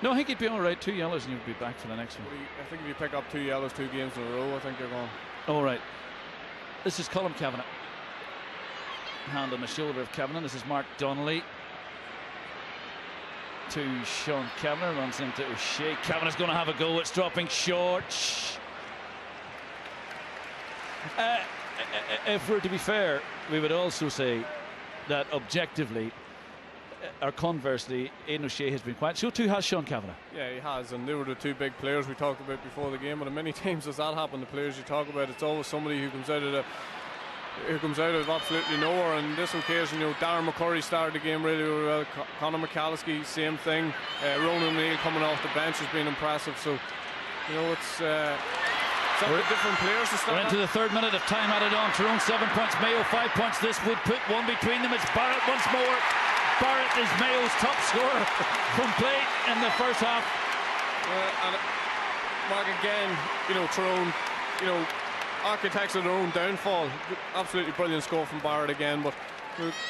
no, I think he'd be all right. 2 yellows and he'd be back for the next one. I think if you pick up 2 yellows 2 games in a row, I think you're gone. All right. This is Colin Kavanagh. Hand on the shoulder of Kavanagh. This is Mark Donnelly. To Sean Kavanagh, runs into O'Shea. Kavanagh's going to have a go. It's dropping short. If we're to be fair, we would also say that objectively, or conversely, Aidan O'Shea has been quiet. So too has Sean Kavanagh. Yeah, he has, and they were the 2 big players we talked about before the game. But many times as that happened, the players you talk about, it's always somebody who comes out of absolutely nowhere. And this occasion, Darren McCurry started the game really, really well. Conor McCalliskey, same thing. Ronan O'Neill coming off the bench has been impressive. So, it's different players to start. We're into the 3rd minute of time added on. Tyrone 7 points, Mayo 5 points. This would put 1 between them. It's Barrett once more. Barrett is Mayo's top scorer from play in the first half. And Mark, again, Tyrone, architects of their own downfall. Absolutely brilliant score from Barrett again, but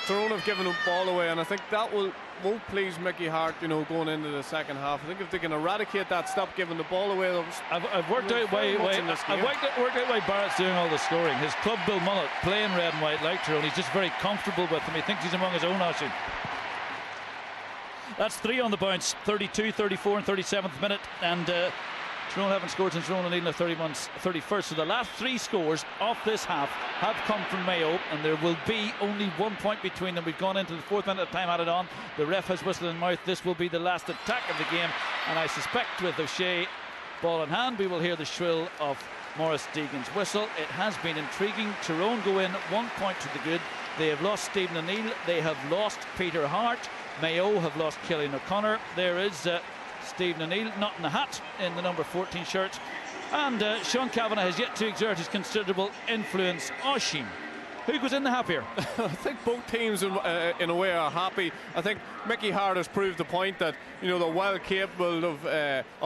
Tyrone have given the ball away, and I think that won't please Mickey Hart, going into the second half. I think if they can eradicate that, stop giving the ball away. I've worked out why Barrett's doing all the scoring. His club Bill Mullet playing red and white like Tyrone. He's just very comfortable with them. He thinks he's among his own. Oisin. That's 3 on the bounce. 32, 34 and 37th minute, and Tyrone haven't scored since Ronan O'Neill 31st. So the last 3 scores of this half have come from Mayo, and there will be only 1 point between them. We've gone into the 4th minute of time added on. The ref has whistle in mouth. This will be the last attack of the game, and I suspect with O'Shea ball in hand, we will hear the shrill of Maurice Deegan's whistle. It has been intriguing. Tyrone go in 1 point to the good. They have lost Stephen O'Neill. They have lost Peter Hart. Mayo have lost Killian O'Connor. There is Stephen O'Neill not in the hat in the number 14 shirt, and Sean Kavanagh has yet to exert his considerable influence. Oisin, who goes in the happier? I think both teams in a way are happy. I think Mickey Hart has proved the point that they're well capable of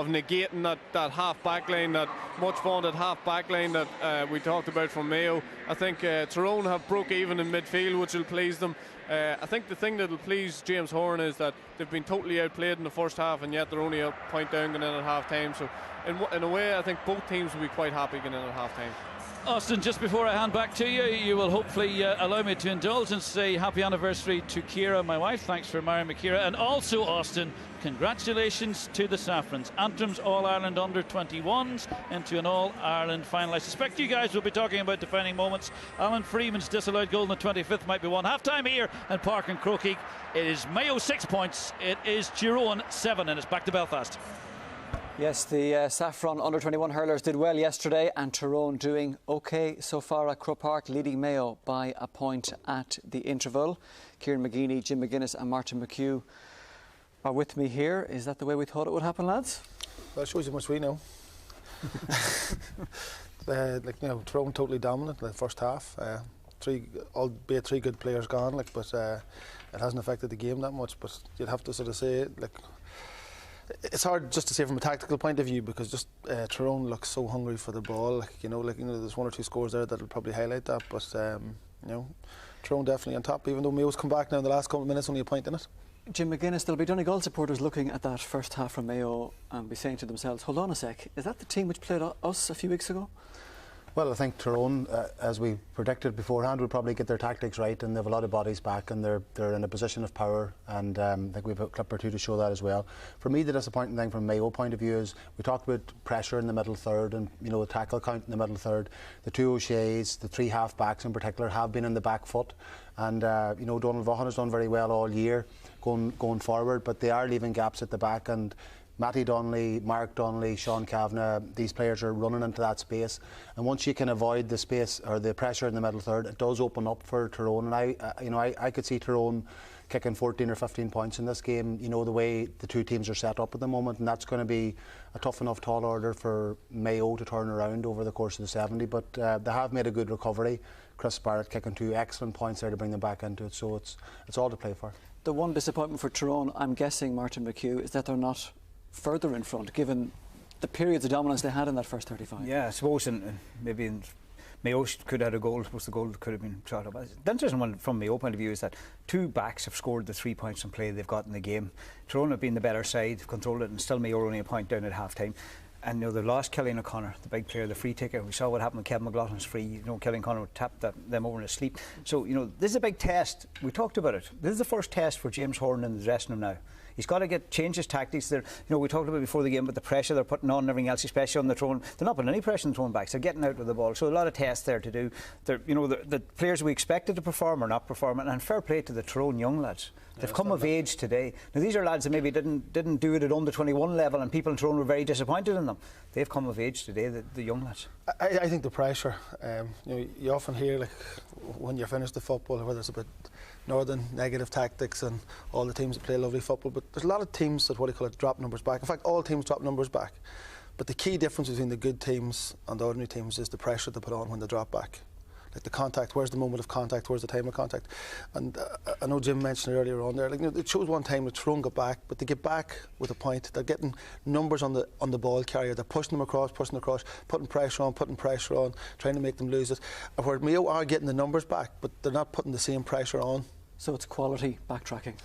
negating that half back line, that much vaunted half back line that we talked about from Mayo. I think Tyrone have broke even in midfield, which will please them. I think the thing that will please James Horan is that they've been totally outplayed in the first half, and yet they're only a point down going in at half time. So in a way, I think both teams will be quite happy going in at half time. Austin, just before I hand back to you, you will hopefully allow me to indulge and say happy anniversary to Ciara, my wife. Thanks for marrying me, Ciara. And also, Austin, congratulations to the Saffrons. Antrim's All-Ireland under-21s into an All-Ireland final. I suspect you guys will be talking about defining moments. Alan Freeman's disallowed goal in the 25th might be one. Half-time here at Park and Croquet. It is Mayo 6 points. It is Tyrone 7, and it's back to Belfast. Yes, the Saffron under-21 hurlers did well yesterday, and Tyrone doing OK so far at Croke Park, leading Mayo by a point at the interval. Kieran McGeeney, Jim McGuinness and Martin McHugh are with me here. Is that the way we thought it would happen, lads? Well, it shows you how much we know. Tyrone totally dominant in the first half. Albeit three good players gone, but it hasn't affected the game that much. But you'd have to sort of say, it's hard just to say from a tactical point of view, because just Tyrone looks so hungry for the ball. There's one or two scores there that'll probably highlight that. But Tyrone definitely on top, even though Mayo's come back now in the last couple of minutes, only a point in it. Jim McGuinness, there'll be Donegal supporters looking at that first half from Mayo and be saying to themselves, hold on a sec, is that the team which played us a few weeks ago? Well, I think Tyrone, as we predicted beforehand, will probably get their tactics right, and they have a lot of bodies back, and they're in a position of power, and I think we have a clip or two to show that as well. For me, the disappointing thing from Mayo point of view is we talked about pressure in the middle third, and the tackle count in the middle third. The two O'Sheas, the three half backs in particular, have been in the back foot, and Donald Vaughan has done very well all year going forward, but they are leaving gaps at the back, and Matty Donnelly, Mark Donnelly, Sean Kavanagh, these players are running into that space, and once you can avoid the space or the pressure in the middle third, it does open up for Tyrone. And I could see Tyrone kicking 14 or 15 points in this game, the way the two teams are set up at the moment, and that's going to be a tough enough tall order for Mayo to turn around over the course of the 70, but they have made a good recovery. Chris Barrett kicking 2 excellent points there to bring them back into it, so it's all to play for. The one disappointment for Tyrone, I'm guessing, Martin McHugh, is that they're not further in front, given the periods of dominance they had in that first 35. Yeah, I suppose maybe Mayo could have had a goal. I suppose the goal could have been shot up. The interesting one from Mayo point of view is that two backs have scored the 3 points in play they've got in the game. Tyrone have been the better side, controlled it, and still Mayo are only a point down at half time. And they've lost Killian O'Connor, the big player, the free taker. We saw what happened with Kevin McLaughlin's free. Killian O'Connor tapped them over in his sleep. So this is a big test. We talked about it. This is the first test for James Horan in the dressing room now. He's got to change his tactics. We talked about before the game about the pressure they're putting on and everything else, especially on the Tyrone. They're not putting any pressure on the Tyrone backs. They're getting out with the ball. So a lot of tests there to do. The players we expected to perform are not performing. And fair play to the Tyrone young lads. They've come of age today. Now these are lads that maybe didn't do it at under 21 level, and people in Tyrone were very disappointed in them. They've come of age today, the young lads. I think the pressure. You often hear when you finish the football, whether it's about Northern negative tactics and all the teams that play lovely football, but there's a lot of teams that drop numbers back. In fact, all teams drop numbers back. But the key difference between the good teams and the ordinary teams is the pressure they put on when they drop back. Like the contact, where's the moment of contact, where's the time of contact? And I know Jim mentioned it earlier on there, it shows one time that Tyrone got back, but they get back with a point. They're getting numbers on the ball carrier, they're pushing them across, putting pressure on, trying to make them lose it. Where Mayo are getting the numbers back, but they're not putting the same pressure on. So it's quality backtracking.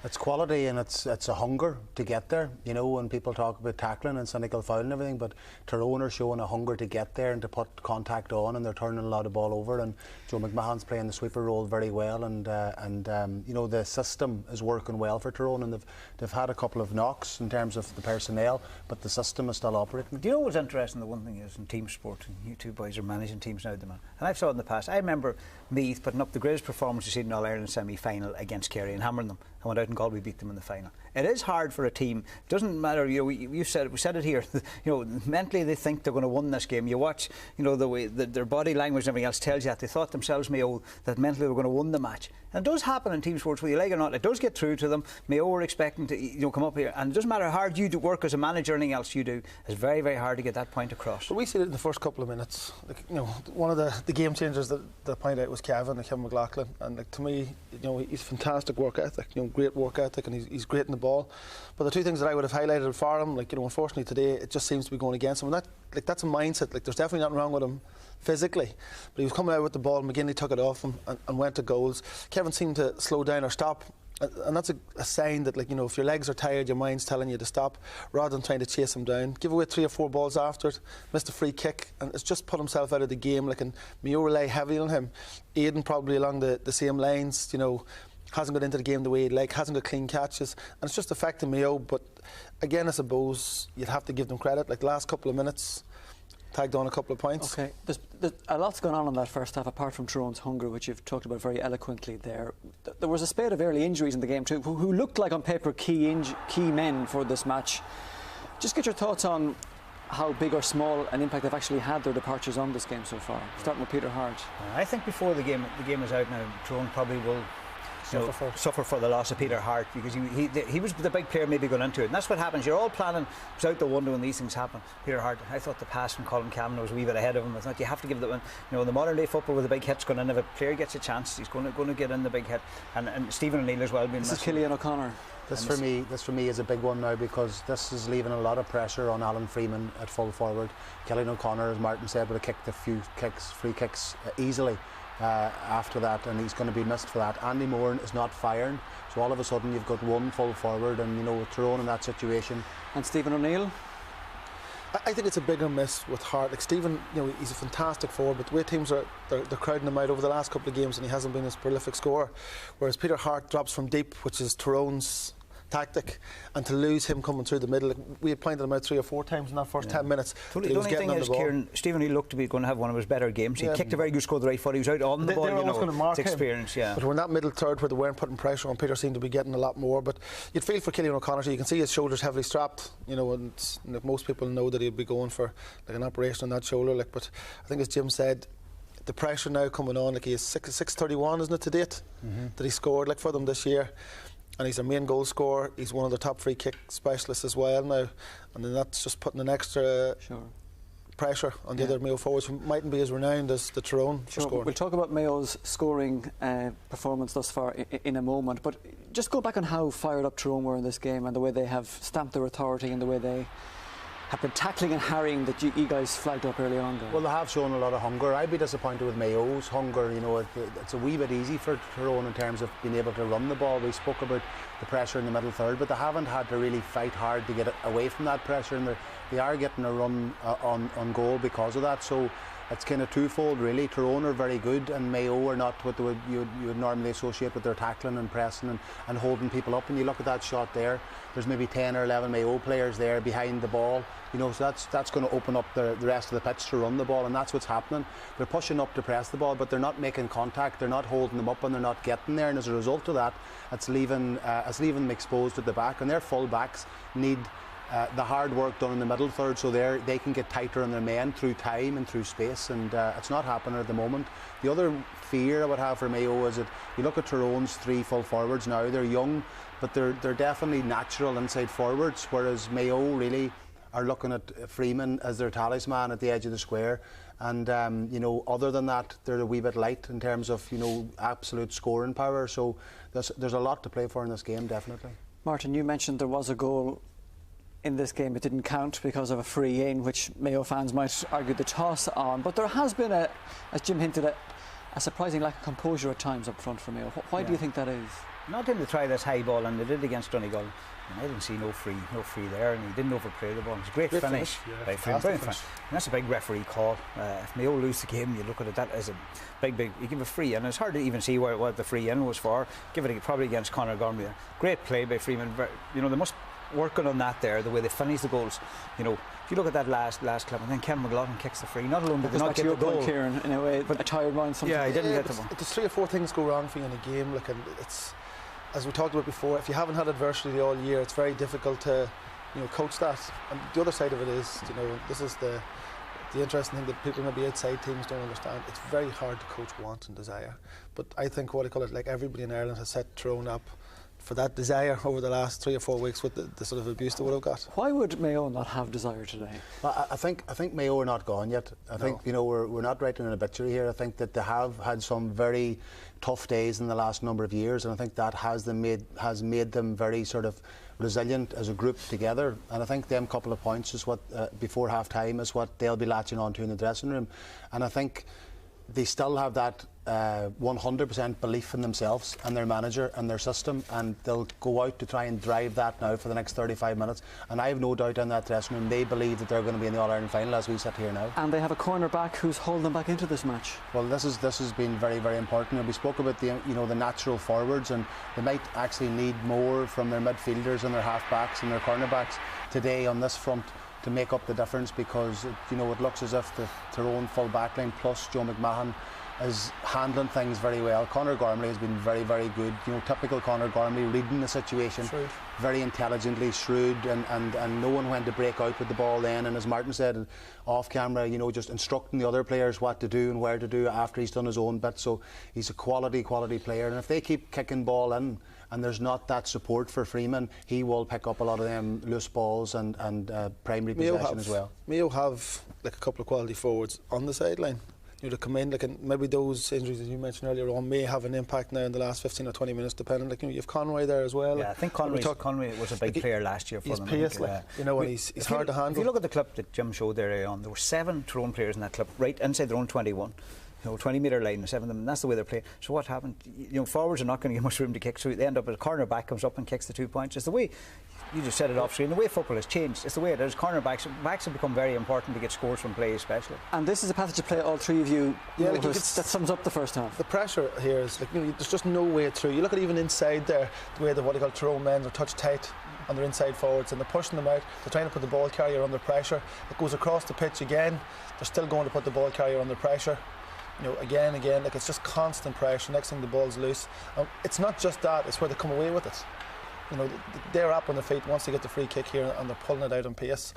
It's quality, and it's a hunger to get there. When people talk about tackling and cynical foul and everything, but Tyrone are showing a hunger to get there and to put contact on, and they're turning a lot of ball over. And Joe McMahon's playing the sweeper role very well, and the system is working well for Tyrone, and they've had a couple of knocks in terms of the personnel, but the system is still operating. Do you know what's interesting? The one thing is in team sport, and you two boys are managing teams now, and I've saw it in the past. I remember Meath putting up the greatest performance you've seen in All-Ireland semi-final against Kerry and hammering them. I went out and Galway beat them in the final. It is hard for a team. It doesn't matter. We said it here. Mentally they think they're going to win this game. You watch, the way their body language and everything else tells you that they thought themselves, Mayo, that mentally they were going to win the match. And it does happen in team sports, whether you like it or not. It does get through to them. Mayo were expecting to come up here, and it doesn't matter how hard you do work as a manager or anything else you do. It's very, very hard to get that point across. But we see it in the first couple of minutes. One of the game changers that I pointed out was Kevin McLaughlin, and to me, he's fantastic work ethic. Great work ethic, and he's great in the ball. But the two things that I would have highlighted for him, unfortunately today, it just seems to be going against him. And that's a mindset. There's definitely nothing wrong with him physically, but he was coming out with the ball. McGinley took it off him and went to goals. Kevin seemed to slow down or stop And that's a sign that, like, you know, if your legs are tired, your mind's telling you to stop, rather than trying to chase him down. Give away 3 or 4 balls after it, missed a free kick, and it's just put himself out of the game. Like, and Mayo rely heavily on him. Aidan probably along the same lines, you know, hasn't got into the game the way he'd like, hasn't got clean catches, and it's just affecting Mayo. But again, I suppose you'd have to give them credit. Like, the last couple of minutes, tagged on a couple of points. Okay, there's a lot's gone on in that first half, apart from Tyrone's hunger, which you've talked about very eloquently there. There was a spate of early injuries in the game too, who looked like on paper key men for this match. Just get your thoughts on how big or small an impact they've actually had their departures on this game so far. Starting with Peter Hart. I think before the game is out now, Tyrone probably will suffer for the loss of Peter Hart, because he was the big player maybe going into it, and that's what happens. You're all planning. It's out the window when these things happen. Peter Hart, I thought the pass from Colin Cavanagh was a wee bit ahead of him. I thought you have to give that one. You know, in the modern day football, with the big hits going in, if a player gets a chance, he's going to get in the big hit. And Stephen O'Neill as well. This is Killian O'Connor. This for me is a big one now, because this is leaving a lot of pressure on Alan Freeman at full forward. Killian O'Connor, as Martin said, would have kicked a few free kicks easily after that, and he's going to be missed for that. Andy Moran is not firing, so all of a sudden you've got one full forward, and, you know, with Tyrone in that situation. And Stephen O'Neill? I think it's a bigger miss with Hart. Like, Stephen, you know, he's a fantastic forward, but the way teams they're crowding him out over the last couple of games, and he hasn't been as prolific scorer. Whereas Peter Hart drops from deep, which is Tyrone's tactic, and to lose him coming through the middle, like, we had pointed him out 3 or 4 times in that first 10 minutes. Totally. The only thing is, Kieran, Stephen O'Neill looked to be going to have one of his better games. He kicked a very good score with the right foot. He was out on the ball. They were always going to mark him. Experience, yeah. But when that middle third, where they weren't putting pressure on, Peter seemed to be getting a lot more. But you'd feel for Killian O'Connor. So you can see his shoulders heavily strapped, you know, and like, most people know that he'd be going for like an operation on that shoulder. Like, but I think, as Jim said, the pressure now coming on. Like, he is 631, isn't it, to date, that he scored like for them this year. And he's their main goal scorer. He's one of the top free kick specialists as well now, and then that's just putting an extra pressure on the other Mayo forwards, who mightn't be as renowned as the Tyrone for scoring. We'll talk about Mayo's scoring performance thus far in a moment, but just go back on how fired up Tyrone were in this game, and the way they have stamped their authority, and the way they have been tackling and harrying that you guys flagged up early on there. Well, they have shown a lot of hunger. I'd be disappointed with Mayo's hunger. You know, it's a wee bit easy for Tyrone in terms of being able to run the ball. We spoke about the pressure in the middle third, but they haven't had to really fight hard to get away from that pressure, and they are getting a run on goal because of that. So it's kind of twofold, really. Tyrone are very good, and Mayo are not what you would normally associate with their tackling and pressing and holding people up. And you look at that shot there, there's maybe 10 or 11 Mayo players there behind the ball. You know, so that's going to open up the rest of the pitch to run the ball, and that's what's happening. They're pushing up to press the ball, but they're not making contact, they're not holding them up, and they're not getting there. And as a result of that, it's leaving them exposed at the back, and their full backs need the hard work done in the middle third, so they can get tighter on their men through time and through space, and it's not happening at the moment. The other fear I would have for Mayo is that you look at Tyrone's 3 full forwards now. They're young, but they're definitely natural inside forwards, whereas Mayo really are looking at Freeman as their talisman at the edge of the square. And you know, other than that, they're a wee bit light in terms of, you know, absolute scoring power. So there's a lot to play for in this game, definitely. Martin, you mentioned there was a goal in this game. It didn't count because of a free in, which Mayo fans might argue the toss on. But there has been, as Jim hinted, a surprising lack of composure at times up front for Mayo. Why do you think that is? Not him to try this high ball, and they did against Donegal. And I didn't see no free there, and he didn't overplay the ball. It was a great finish. By Freeman. Brilliant finish. And that's a big referee call. If Mayo lose the game, you look at it, that as a big. You give a free in. It's hard to even see what the free in was for. Give it probably against Conor Gormley. Great play by Freeman. You know, they must working on that there, the way they finish the goals. You know, if you look at that last clip, and then Ken McLaughlin kicks the free. Not alone did they not get the goal, Kieran, in a way, but a tired mind sometimes. Yeah, he didn't get the one. There's 3 or 4 things go wrong for you in a game. Like, and it's, as we talked about before, if you haven't had adversity all year, it's very difficult to, you know, coach that. And the other side of it is, you know, this is the interesting thing that people maybe outside teams don't understand. It's very hard to coach want and desire. But I think what I call it, like, everybody in Ireland has set Tyrone up for that desire over the last 3 or 4 weeks with the sort of abuse they would have got. Why would Mayo not have desire today? Well, I think Mayo are not gone yet. I think, you know, we're not writing an obituary here. I think that they have had some very tough days in the last number of years, and I think that has made them very sort of resilient as a group together. And I think them couple of points is what before half time is what they'll be latching on to in the dressing room. And I think they still have that 100% belief in themselves and their manager and their system, and they'll go out to try and drive that now for the next 35 minutes. And I have no doubt in that dressing room they believe that they're going to be in the All-Ireland final as we sit here now. And they have a corner back who's holding them back into this match. Well, this has been very, very important. And we spoke about the natural forwards, and they might actually need more from their midfielders and their half-backs and their cornerbacks today on this front to make up the difference, because it looks as if the Tyrone full back line plus Joe McMahon is handling things very well. Conor Gormley has been very, very good. Typical Conor Gormley, reading the situation very intelligently, shrewd, and knowing when to break out with the ball then. And as Martin said off camera, just instructing the other players what to do and where to do after he's done his own bit. So he's a quality player. And if they keep kicking ball in and there's not that support for Freeman, he will pick up a lot of them loose balls and primary possession as well. Mayo have a couple of quality forwards on the sideline. To come in, and maybe those injuries that you mentioned earlier on may have an impact now in the last 15 or 20 minutes, depending. You have Conway there as well. Yeah, I think Conway was a big player last year for them. He's pace, and he's hard to handle. If you look at the clip that Jim showed there earlier on, there were 7 Tyrone players in that clip, right inside their own 21. 20-metre line, 7 of them, and that's the way they're playing. So what happened? Forwards are not going to get much room to kick, so they end up with a corner back comes up and kicks the 2 points. It's the way, you just said it off screen, the way football has changed. It's the way it is. Backs have become very important to get scores from play, especially. And this is a passage of play all three of you noticed that sums up the first half. The pressure here is there's just no way through. You look at even inside there, the way what they call Tyrone men are touch tight on their inside forwards, and they're pushing them out. They're trying to put the ball carrier under pressure. It goes across the pitch again. They're still going to put the ball carrier under pressure. Again, it's just constant pressure. Next thing, the ball's loose. It's not just that, it's where they come away with it. They're up on their feet once they get the free kick here, and they're pulling it out on pace.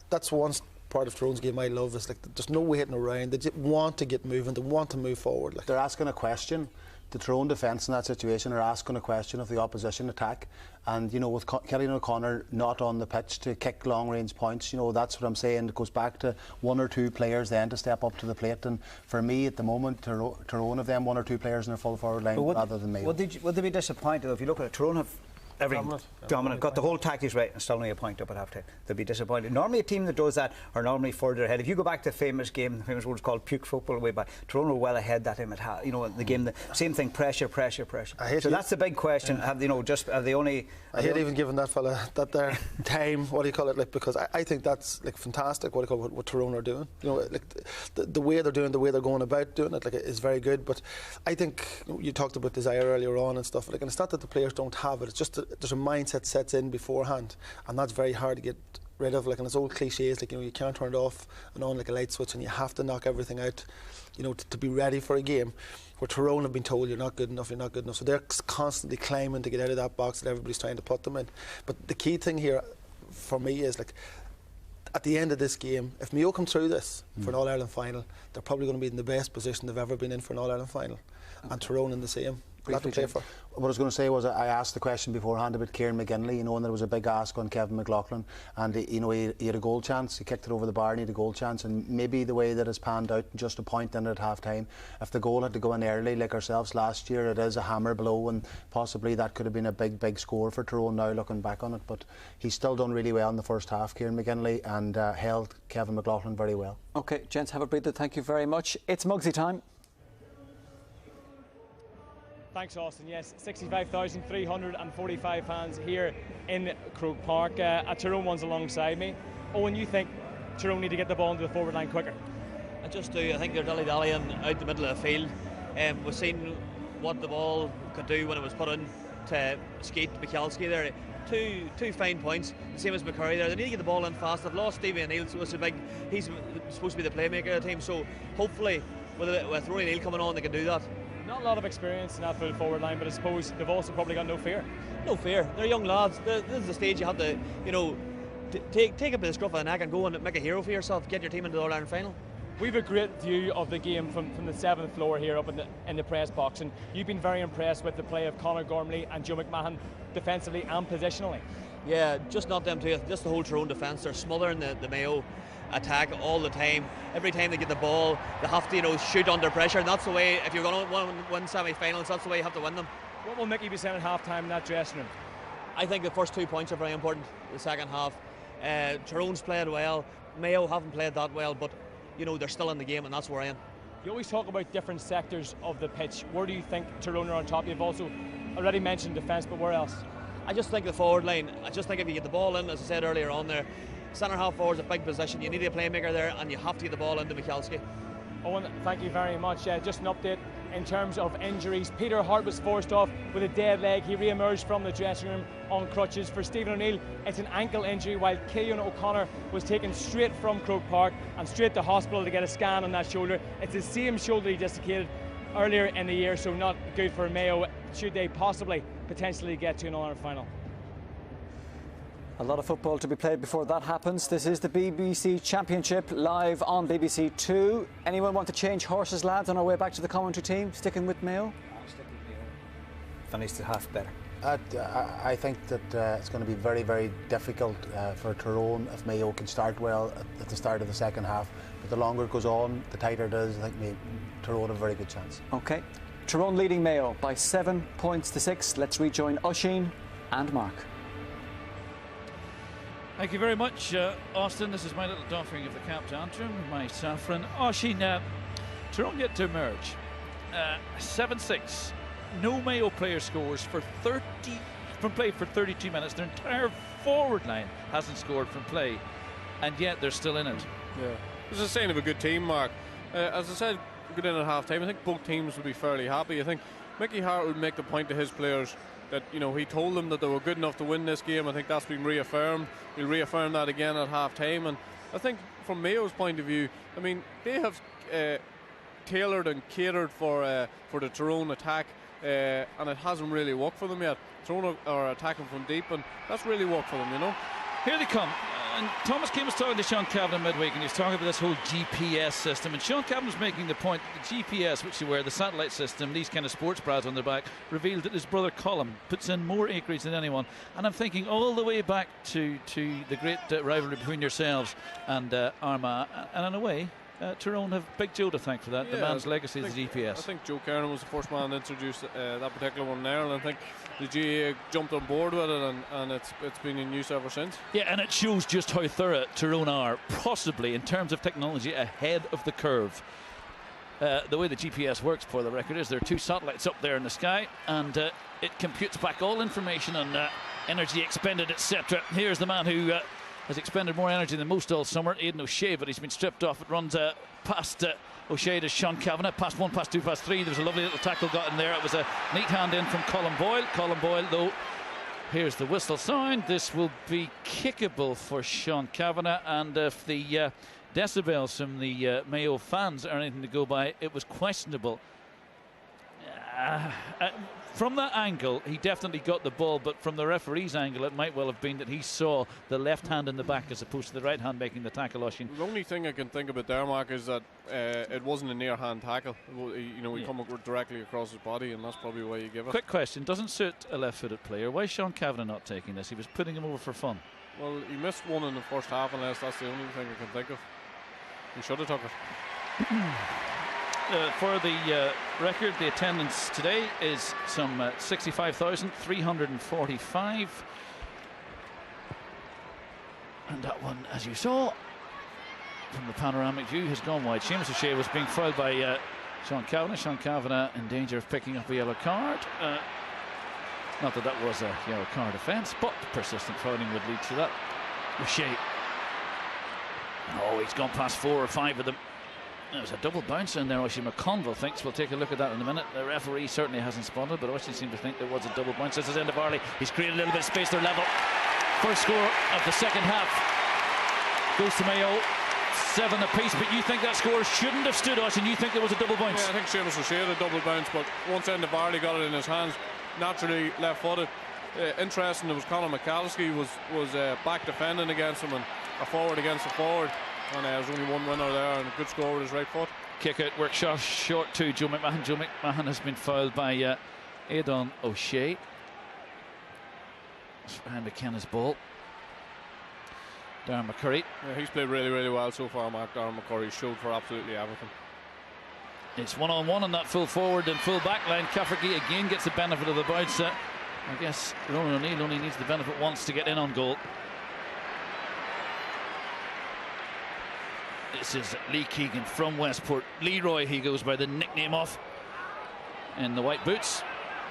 That's one part of Tyrone's game I love, is there's no waiting around. They just want to get moving, they want to move forward. They're asking a question. The Tyrone defence in that situation are asking a question of the opposition attack, and with Kelly O'Connor not on the pitch to kick long range points, that's what I'm saying. It goes back to 1 or 2 players then to step up to the plate, and for me at the moment Tyrone have them 1 or 2 players in their full forward line rather than Mayo. Would they be disappointed if you look at it? Tyrone have everything dominant, got the whole tactics right, and still only a point up at half time. They'll be disappointed. Normally a team that does that are normally further ahead. If you go back to the famous game, the famous word is called puke football way back, Tyrone were well ahead that time at half. The game, the same thing, pressure. So that's the big question. Have they only? I hate even giving that fella that their time. What do you call it? Because I think that's fantastic. What do you call what Tyrone are doing? The way they're doing, the way they're going about doing it, is very good. But I think you talked about desire earlier on and stuff. And it's not that the players don't have it. It's just there's a mindset sets in beforehand, and that's very hard to get rid of. And it's old cliches, you can't turn it off and on like a light switch, and you have to knock everything out, to be ready for a game. Where Tyrone have been told you're not good enough, so they're constantly climbing to get out of that box that everybody's trying to put them in. But the key thing here for me is at the end of this game, if Mayo come through this for an All-Ireland final, they're probably going to be in the best position they've ever been in for an All-Ireland final, and Tyrone in the same. To play for. What I was going to say was, I asked the question beforehand about Kieran McGinley, and there was a big ask on Kevin McLaughlin, and he had a goal chance. He kicked it over the bar and he had a goal chance, and maybe the way that it's panned out, just a point in at half time, if the goal had to go in early like ourselves last year, it is a hammer blow, and possibly that could have been a big score for Tyrone now looking back on it. But he's still done really well in the first half, Kieran McGinley, and held Kevin McLaughlin very well. OK, gents, have a breather. Thank you very much. It's Mugsy time. Thanks, Austin. Yes, 65,345 fans here in Croke Park. Tyrone one's alongside me. Owen, you think Tyrone need to get the ball into the forward line quicker? I just do. I think they're dilly-dallying out the middle of the field. We've seen what the ball could do when it was put in to Skeet Michalski there. Two fine points, the same as McCurry there. They need to get the ball in fast. They've lost Stevie O'Neill, so it's a big. He's supposed to be the playmaker of the team. So hopefully, with Rory O'Neill coming on, they can do that. Not a lot of experience in that full forward line, but I suppose they've also probably got no fear. No fear. They're young lads. This is the stage you have to, take a bit of the scruff of the neck and go and make a hero for yourself. Get your team into the All-Ireland final. We've a great view of the game from the 7th floor here up in the press box, and you've been very impressed with the play of Conor Gormley and Joe McMahon defensively and positionally. Yeah, just not them two. Just the whole Tyrone defence. They're smothering the Mayo attack all the time. Every time they get the ball, they have to shoot under pressure, and that's the way, if you're going to win semi-finals, that's the way you have to win them. What will Mickey be saying at half-time in that dressing room? I think the first 2 points are very important, the second half. Tyrone's played well, Mayo haven't played that well, but they're still in the game, and that's where I am. You always talk about different sectors of the pitch. Where do you think Tyrone are on top? You've also already mentioned defence, but where else? I just think the forward line, I just think if you get the ball in, as I said earlier on there, centre half forward is a big position. You need a playmaker there, and you have to get the ball into Michalski. Owen, thank you very much. Just an update in terms of injuries. Peter Hart was forced off with a dead leg. He re-emerged from the dressing room on crutches. For Stephen O'Neill, it's an ankle injury, while Killian O'Connor was taken straight from Croke Park and straight to hospital to get a scan on that shoulder. It's the same shoulder he dislocated earlier in the year, so not good for Mayo should they potentially get to an All-Ireland final. A lot of football to be played before that happens. This is the BBC Championship live on BBC Two. Anyone want to change horses, lads, on our way back to the commentary team? Sticking with Mayo? I'll stick with Mayo. Finish the half better. I think that it's going to be very, very difficult for Tyrone if Mayo can start well at the start of the second half. But the longer it goes on, the tighter it is. I think Tyrone have a very good chance. OK. Tyrone leading Mayo by 7 points to 6. Let's rejoin Oisín and Mark. Thank you very much, Austin. This is my little doffing of the cap to Antrim, my saffron. Oisín, Tyrone yet to emerge. 7-6. No Mayo player scores for 32 minutes. Their entire forward line hasn't scored from play, and yet they're still in it. Yeah, it's a sign of a good team, Mark. As I said, good in at half time. I think both teams will be fairly happy. I think Mickey Hart would make the point to his players that, you know, he told them that they were good enough to win this game. I think that's been reaffirmed. He'll reaffirm that again at half time. And I think from Mayo's point of view, I mean, they have tailored and catered for the Tyrone attack, and it hasn't really worked for them yet. Tyrone are attacking from deep, and that's really worked for them, you know. Here they come. And Thomas Keane was talking to Sean Cavan midweek, and he was talking about this whole GPS system. And Sean Cavan was making the point that the GPS, which you wear, the satellite system, these kind of sports bras on their back, revealed that his brother Colm puts in more acreage than anyone. And I'm thinking all the way back to the great rivalry between yourselves and Armagh. And in a way, Tyrone have Big Joe to thank for that. Yeah, the man's legacy is the GPS. I think Joe Kernan was the first man to introduce that particular one there, and I think the GAA jumped on board with it, and it's been in use ever since. Yeah, and it shows just how thorough Tyrone are, possibly in terms of technology ahead of the curve. The way the GPS works, for the record, is there are two satellites up there in the sky, and it computes back all information on energy expended, etc. Here's the man who has expended more energy than most all summer, Aidan O'Shea, but he's been stripped off. It runs past O'Shea to Sean Cavan, past 1, past 2, past 3. There was a lovely little tackle got in there. It was a neat hand in from Colm Boyle. Colm Boyle, though, here's the whistle sound. This will be kickable for Sean Cavan, and if the decibels from the Mayo fans are anything to go by, it was questionable. From that angle, he definitely got the ball, but from the referee's angle, it might well have been that he saw the left hand in the back as opposed to the right hand making the tackle. Oisín. The only thing I can think about there, Mark, is that it wasn't a near hand tackle. You know, he come directly across his body, and that's probably why you give it. Quick question: doesn't suit a left-footed player. Why is Sean Cavan not taking this? He was putting him over for fun. Well, he missed one in the first half, unless that's the only thing I can think of. He should have took it. For the record, the attendance today is some 65,345. And that one, as you saw from the panoramic view, has gone wide. Seamus O'Shea was being fouled by Sean Cavan. Sean Cavan in danger of picking up a yellow card. Not that that was a yellow card offence, but persistent fouling would lead to that. O'Shea. Oh, he's gone past 4 or 5 of them. There's a double bounce in there. Oisín McConville thinks we'll take a look at that in a minute. The referee certainly hasn't spotted, but Oisín seemed to think there was a double bounce. This is Enda Barley. He's created a little bit of space. They're level. First score of the second half goes to Mayo. 7 apiece, but you think that score shouldn't have stood, Oisín? You think there was a double bounce? Yeah, I think Seamus O'Shea had a double bounce, but once Enda Barley got it in his hands, naturally left-footed. Interesting, it was Conor Michalski was back defending against him and a forward against a forward. And there's only one winner there, and a good score with his right foot. Kick out work short to Joe McMahon. Joe McMahon has been fouled by Aidan O'Shea. It's behind McKenna's ball. Darren McCurry. Yeah, he's played really, really well so far, Mark. Darren McCurry showed for absolutely everything. It's 1-on-1 on that full forward and full back line. Cafferty again gets the benefit of the bounce. I guess Ronan O'Neill only needs the benefit once to get in on goal. This is Lee Keegan from Westport. Leroy, he goes by the nickname of, in the white boots.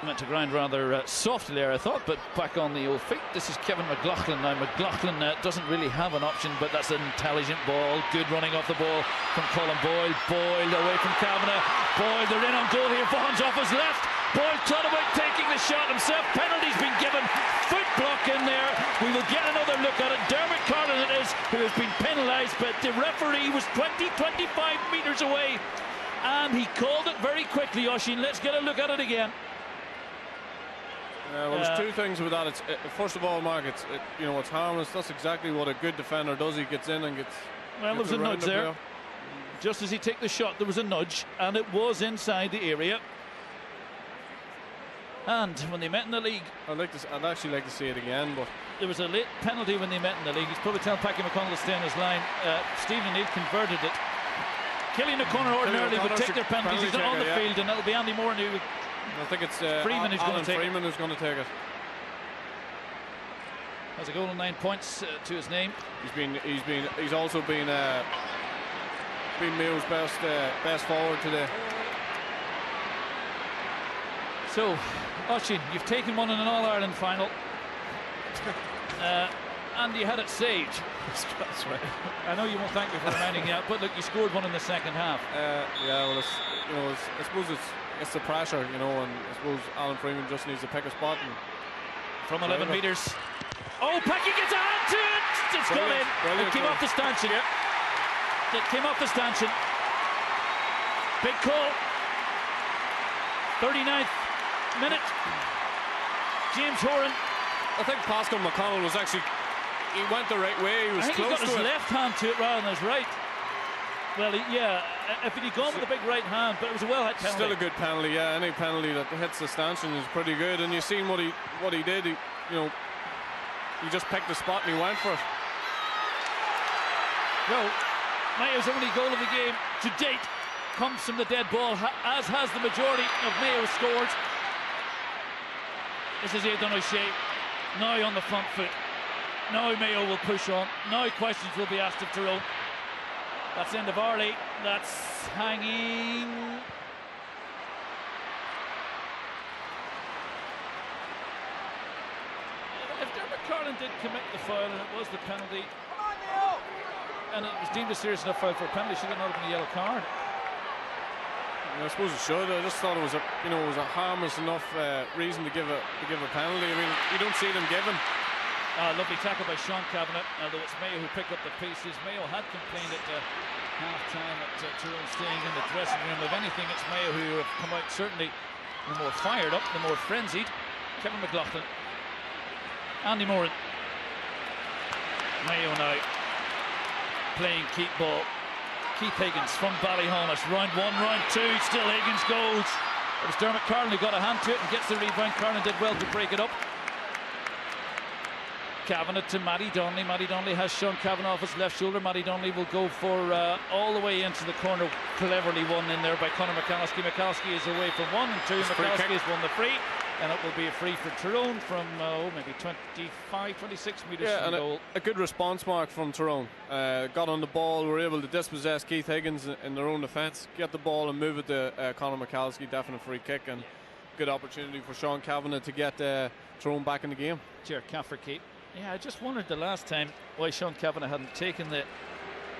Meant to grind rather softly there, I thought, but back on the old feet. This is Kevin McLaughlin. Now, McLaughlin doesn't really have an option, but that's an intelligent ball. Good running off the ball from Colin Boyle. Boyle away from Kavanagh. Boyle, they're in on goal here. Vaughan's off his left. Boyle thought about taking the shot himself. Penalty's been given. Foot block in there. We will get another look at it. Dermot Carlin it is, who has been penalised, but the referee was 20-25 metres away, and he called it very quickly. Oisin, let's get a look at it again. Well, there's two things with that. First of all, Mark, it's harmless. That's exactly what a good defender does. He gets in and gets. Well, there was a nudge there. Just as he took the shot, there was a nudge, and it was inside the area. And when they met in the league, I'd actually like to see it again, but there was a late penalty when they met in the league. He's probably telling Packy McConnell to stay on his line. Stephen O'Neill converted it. Killian O'Connor ordinarily would take their penalties. He's not on the field, and it'll be Andy Moran who. I think it's Freeman who's going to take it. Has a goal and 9 points to his name. He's also been Mayo's best forward today. So, Oisin, you've taken one in an All-Ireland final, and you had it saved. That's right. I know you won't thank me for reminding you, but look, you scored one in the second half. Well, I suppose it's the pressure, and I suppose Alan Freeman just needs to pick a spot. And from 11 metres. Oh, Packy gets a hand to it! It's gone in. It came off the stanchion. It came off the stanchion. Big call. 39th minute. James Horan. I think Pascal McConnell was actually, he went the right way. He was close to it. He got his left hand to it rather than his right. Well, if he'd gone with a big right hand, but it was a well-hit penalty. Still a good penalty, yeah. Any penalty that hits the stanchion is pretty good. And you've seen what he did. He just picked the spot and he went for it. Well, Mayo's only goal of the game to date comes from the dead ball, as has the majority of Mayo's scores. This is Aidan O'Shea, now on the front foot. Now Mayo will push on. Now questions will be asked of Tyrone. That's end of Arley. That's hanging. If Dermot Carlin did commit the foul and it was the penalty, and it was deemed a serious enough foul for a penalty, should it not have been a yellow card? I suppose it should. I just thought it was a harmless enough reason to give a penalty. I mean, you don't see them given. Lovely tackle by Sean Kavanagh, although it's Mayo who picked up the pieces. Mayo had complained at half-time at Tyrone staying in the dressing room. If anything, it's Mayo who have come out certainly the more fired up, the more frenzied. Kevin McLaughlin, Andy Moran. Mayo now playing keep ball. Keith Higgins from Ballyhonus. Round one, round two, still Higgins goes. It was Dermot Carlin who got a hand to it and gets the rebound. Carlin did well to break it up. Kavanagh to Matty Donnelly. Matty Donnelly has Sean Kavanagh off his left shoulder. Matty Donnelly will go for all the way into the corner. Cleverly won in there by Conor McCalskey. McCalskey is away from 1 and 2. McCalskey has won the free, and it will be a free for Tyrone from maybe 25, 26 metres from goal. A good response, Mark, from Tyrone. Got on the ball, were able to dispossess Keith Higgins in their own defence, get the ball and move it to Conor McCalskey. Definite free kick and good opportunity for Sean Kavanagh to get Tyrone back in the game. Ger Caffrey Keep. Yeah, I just wondered the last time why Sean Kavanagh hadn't taken the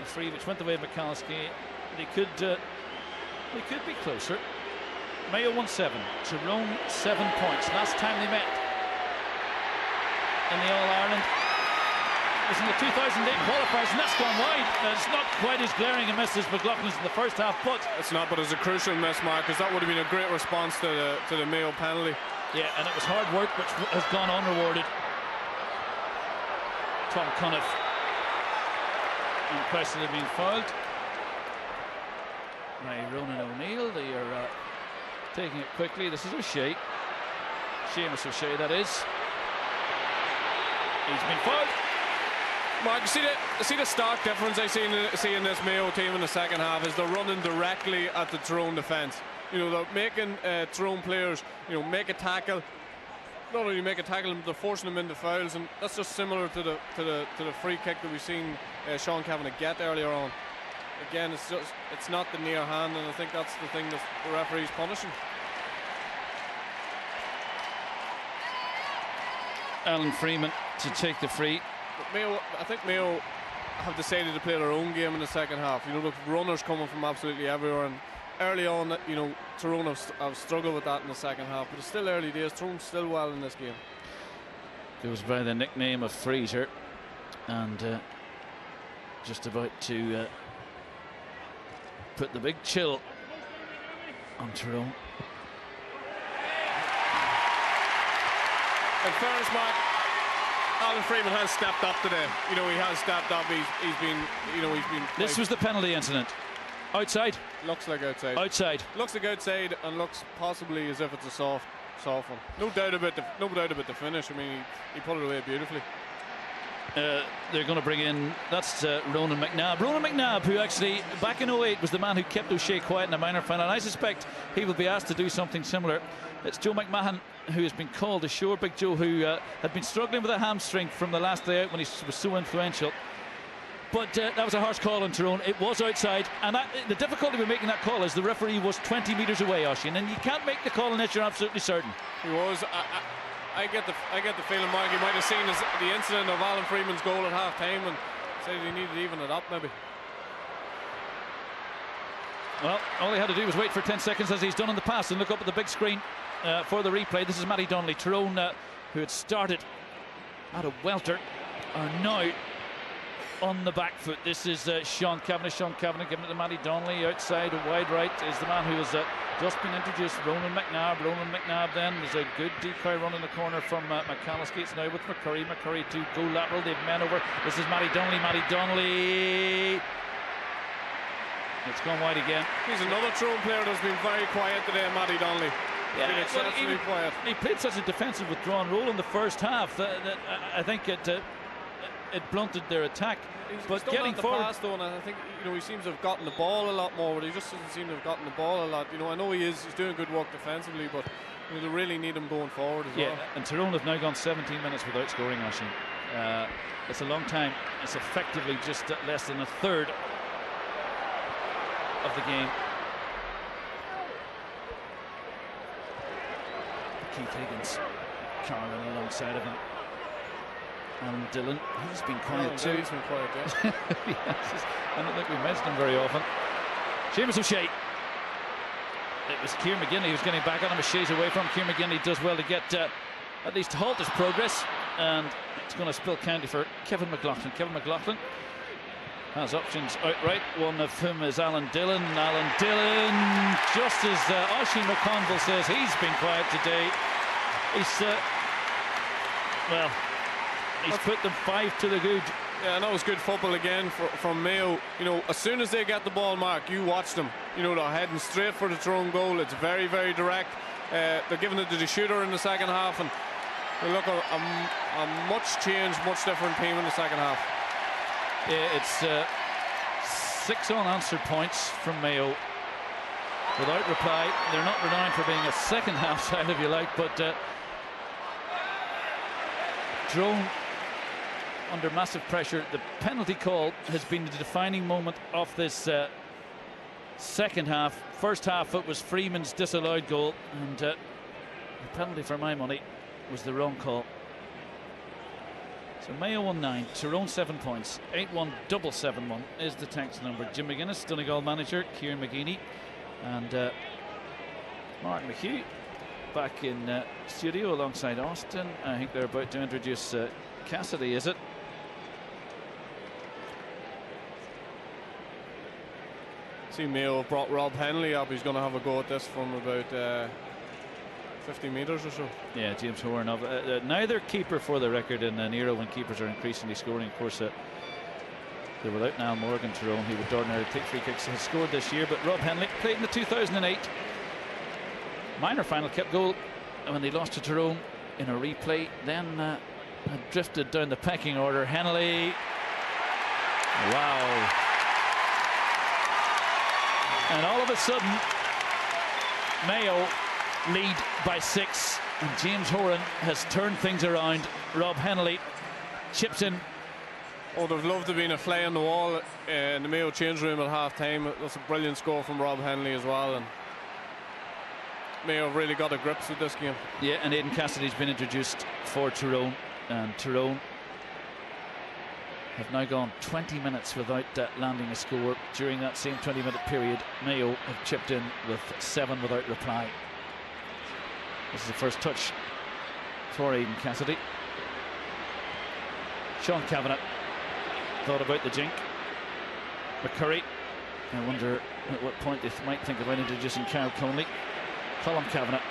free, which went the way of McCalskey. They could be closer. Mayo 1-7, Tyrone 7 points. Last time they met in the All-Ireland was in the 2008 qualifiers, and that's gone wide. It's not quite as glaring a miss as McLaughlin's in the first half, but it's not. But it's a crucial miss, Mark, because that would have been a great response to the Mayo penalty. Yeah, and it was hard work, which has gone unrewarded. Tom Cunniff unquestionably being fouled by Ronan O'Neill. They are taking it quickly. This is O'Shea. Seamus O'Shea, that is. He's been fouled. Mark, you see the stark difference I see in this Mayo team in the second half is they're running directly at the Tyrone defence. They're making Tyrone players, make a tackle. Not only make a tackle, they're forcing them into fouls, and that's just similar to the free kick that we've seen Sean Kavanagh get earlier on. again, it's not the near hand, and I think that's the thing that the referee's punishing. Alan Freeman to take the free. But I think Mayo have decided to play their own game in the second half. You know, the runners coming from absolutely everywhere, and early on, you know, Tyrone have struggled with that in the second half, but it's still early days. Tyrone's still well in this game. Goes by the nickname of Freezer, and just about to put the big chill on Tyrone. In fairness, Mark, Alan Freeman has stepped up today. You know, he has stepped up. He's been. This was the penalty incident. Outside. Looks like outside. Outside. Looks like outside, and looks possibly as if it's a soft one. No doubt about the finish. I mean, he put it away beautifully. They're going to bring in, that's Ronan McNabb. Ronan McNabb, who actually back in 08 was the man who kept O'Shea quiet in the minor final, and I suspect he will be asked to do something similar. It's Joe McMahon who has been called ashore. Big Joe, who had been struggling with a hamstring from the last day out when he was so influential. But that was a harsh call on Tyrone. It was outside, and the difficulty with making that call is the referee was 20 metres away, Oisin, and you can't make the call unless you're absolutely certain. He was. I get the feeling, Mark, he might have seen the incident of Alan Freeman's goal at half time and said he needed to even it up, maybe. Well, all he had to do was wait for 10 seconds, as he's done in the past, and look up at the big screen for the replay. This is Matty Donnelly. Tyrone, who had started at a welter, are now on the back foot. This is Sean Kavanagh. Sean Kavanagh giving it to Matty Donnelly. Outside, a wide right is the man who has just been introduced, Ronan McNabb. Ronan McNabb then, there's a good decoy run in the corner from McCalliskey. It's now with McCurry. McCurry to go lateral. They've men over. This is Matty Donnelly. Matty Donnelly. It's gone wide again. He's another Tyrone player that's been very quiet today, Matty Donnelly. Yeah, been exceptionally quiet. He played such a defensive withdrawn role in the first half that I think it blunted their attack. But getting forward, past, though, and I think, you know, he seems to have gotten the ball a lot more, but he just doesn't seem to have gotten the ball a lot. You know, I know he's doing good work defensively, but you know, they really need him going forward as well. And Tyrone have now gone 17 minutes without scoring, Oisin. It's a long time. It's effectively just less than a third of the game. Keith Higgins, Caroline alongside of him. And Dillon, he's been quiet too. He's been quiet, yeah. Yes, I don't think we've mentioned him very often. Seamus O'Shea. It was Kieran McGinley who was getting back on him. O'Shea's away from him. Kieran McGinley does well to get at least halt his progress, and it's going to spill county for Kevin McLaughlin. Kevin McLaughlin has options outright, one of whom is Alan Dillon. Alan Dillon, just as Oisin McConville says, he's been quiet today. He's put them 5 to the good. Yeah, and that was good football again from Mayo. You know, as soon as they get the ball, Mark, you watch them. You know, they're heading straight for the Tyrone goal. It's very, very direct. They're giving it to the shooter in the second half, and they look a much changed, much different team in the second half. Yeah, it's 6 unanswered points from Mayo without reply. They're not renowned for being a second half side, if you like, but Tyrone under massive pressure. The penalty call has been the defining moment of this second half. First half, it was Freeman's disallowed goal, and the penalty, for my money, was the wrong call. So Mayo won 9, Tyrone 7 points. 81771 is the text number. Jim McGuinness, Donegal manager, Kieran McGeeney, and Mark McHugh back in studio alongside Austin. I think they're about to introduce Cassidy, is it? See, Mayo have brought Rob Henley up. He's going to have a go at this from about 50 metres or so. Yeah, James Horan. Neither keeper, for the record, in an era when keepers are increasingly scoring. Of course, they're without Niall Morgan. Tyrone, who would ordinarily take free kicks, has scored this year. But Rob Henley played in the 2008 minor final, kept goal when they lost to Tyrone in a replay. Then had drifted down the pecking order. Henley. Wow. And all of a sudden, Mayo lead by 6, and James Horan has turned things around. Rob Henley chips in Oh, there'd love to have been a fly on the wall in the Mayo change room at half-time. That's a brilliant score from Rob Henley as well, and Mayo have really got a grips with this game. Yeah, and Aidan Cassidy's been introduced for Tyrone, and Tyrone have now gone 20 minutes without landing a score. During that same 20-minute period, Mayo have chipped in with 7 without reply. This is the first touch for Aidan Cassidy. Sean Kavanagh thought about the jink. McCurry, I wonder at what point they might think about introducing Kyle Conley. Colm Kavanagh.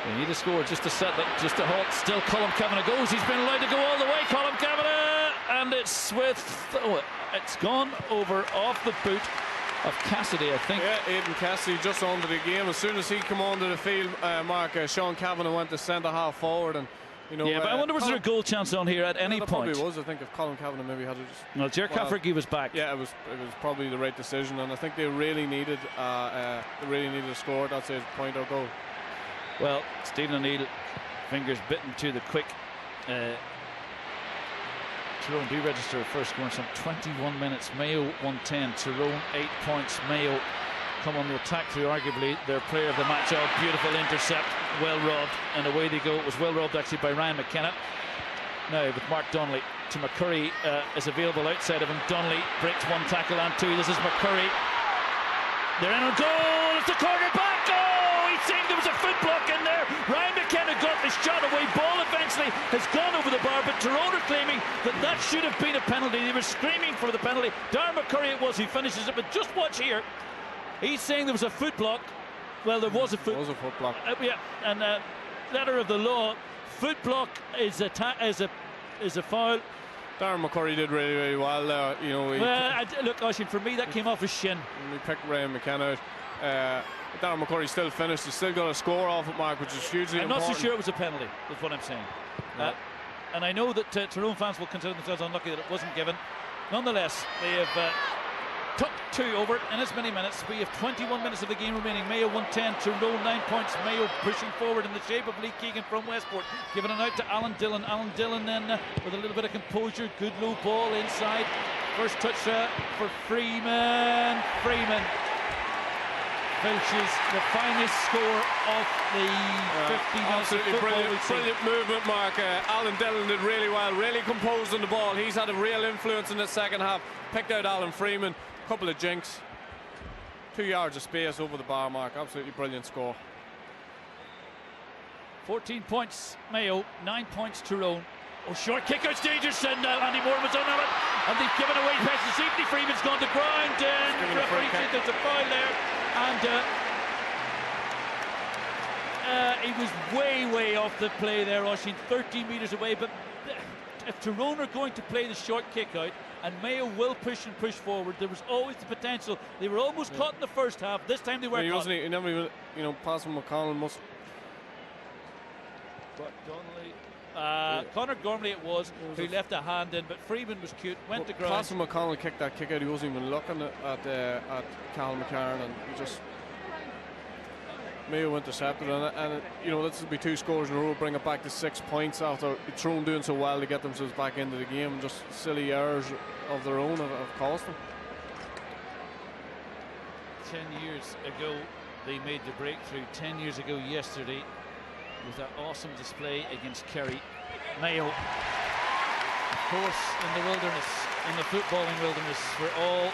They need a score just to set that, just to halt. Still Colm Kavanagh goes. He's been allowed to go all the way. Colm Kavanagh, and it's it's gone over off the boot of Cassidy, I think. Yeah, Aidan Cassidy just onto the game. As soon as he came onto the field, Mark, Sean Kavanagh went to centre half forward, and you know. Yeah, but I wonder was there a goal chance on here at any point? Probably was. I think if Colm Kavanagh maybe had to just. Well, Ger Cafferty was back. Yeah, it was probably the right decision, and I think they really needed a score at that stage, point or goal. Well, Stephen O'Neill, fingers bitten to the quick. Tyrone do register a first score in some 21 minutes. Mayo 110, Tyrone 8 points. Mayo come on the attack through arguably their player of the match. Oh, beautiful intercept, well robbed, and away they go. It was well robbed actually by Ryan McKenna. Now with Mark Donnelly to McCurry is available outside of him. Donnelly breaks 1 tackle and 2. This is McCurry. They're in on goal. It's the corner back. Oh, he seemed there was a foot block in there. Ryan McKenna got the shot away. Ball eventually has gone over the bar, but Tyrone are claiming that should have been a penalty. They were screaming for the penalty. Darren McCurry it was who finishes it, but just watch here. He's saying there was a foot block. Well, there was a foot. There was a foot block. Yeah, and letter of the law, foot block is a foul. Darren McCurry did really, really well there. You know, look, Oisín, for me that came off his shin. We picked Ryan McKenna out. Darren McCurry still finished. He still got a score off it, Mark, which is hugely important. I'm not so sure it was a penalty. That's what I'm saying. Yeah. And I know that Tyrone fans will consider themselves unlucky that it wasn't given. Nonetheless, they have tucked 2 over in as many minutes. We have 21 minutes of the game remaining. Mayo 110, Tyrone 9 points. Mayo pushing forward in the shape of Lee Keegan from Westport, giving it out to Alan Dillon. Alan Dillon then with a little bit of composure. Good low ball inside. First touch for Freeman. Freeman finishes the finest score of the 50 minutes of football. Brilliant movement, Mark. Alan Dillon did really well, really composed on the ball. He's had a real influence in the second half. Picked out Alan Freeman, couple of jinks, 2 yards of space over the bar, Mark. Absolutely brilliant score. 14 points Mayo, 9 points Tyrone. Oh, short kick out's dangerous, and Andy Moore was on it, and they've given away passes. Safety. Freeman's gone to ground, and referee said there's a foul there, and he was way off the play there, Oisín, 13 metres away. But if Tyrone are going to play the short kick out, and Mayo will push and push forward, there was always the potential. They were almost caught in the first half. This time they weren't. He never even, passing McConnell must. But Donnelly. Conor Gormley it was who left a hand in, but Freeman was cute, went to ground. Pascal McConnell kicked that kick out. He wasn't even looking at Cal McCarron, and he just Mayo intercepted it, and this will be 2 scores in a row, bring it back to 6 points after Tyrone doing so well to get themselves back into the game, and just silly errors of their own have cost them. 10 years ago they made the breakthrough. 10 years ago yesterday, with that awesome display against Kerry. Mayo, of course, in the wilderness, in the footballing wilderness, for all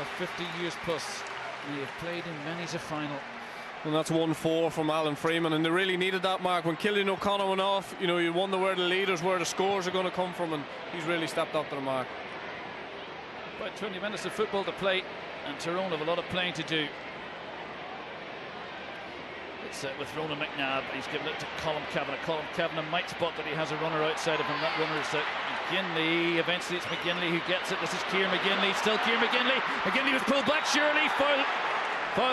of 50 years plus, we have played in many's a final. And that's 1-4 from Alan Freeman, and they really needed that, Mark. When Killian O'Connor went off, you wonder where the leaders, where the scores are going to come from, and he's really stepped up to the mark. About 20 minutes of football to play, and Tyrone have a lot of playing to do. It's with Ronan McNabb. He's given it to Colm Kavanagh. Colm Kavanagh might spot that he has a runner outside of him. That runner is McGinley. Eventually it's McGinley who gets it. This is Ciara McGinley. Still Ciara McGinley. McGinley was pulled back surely. Foul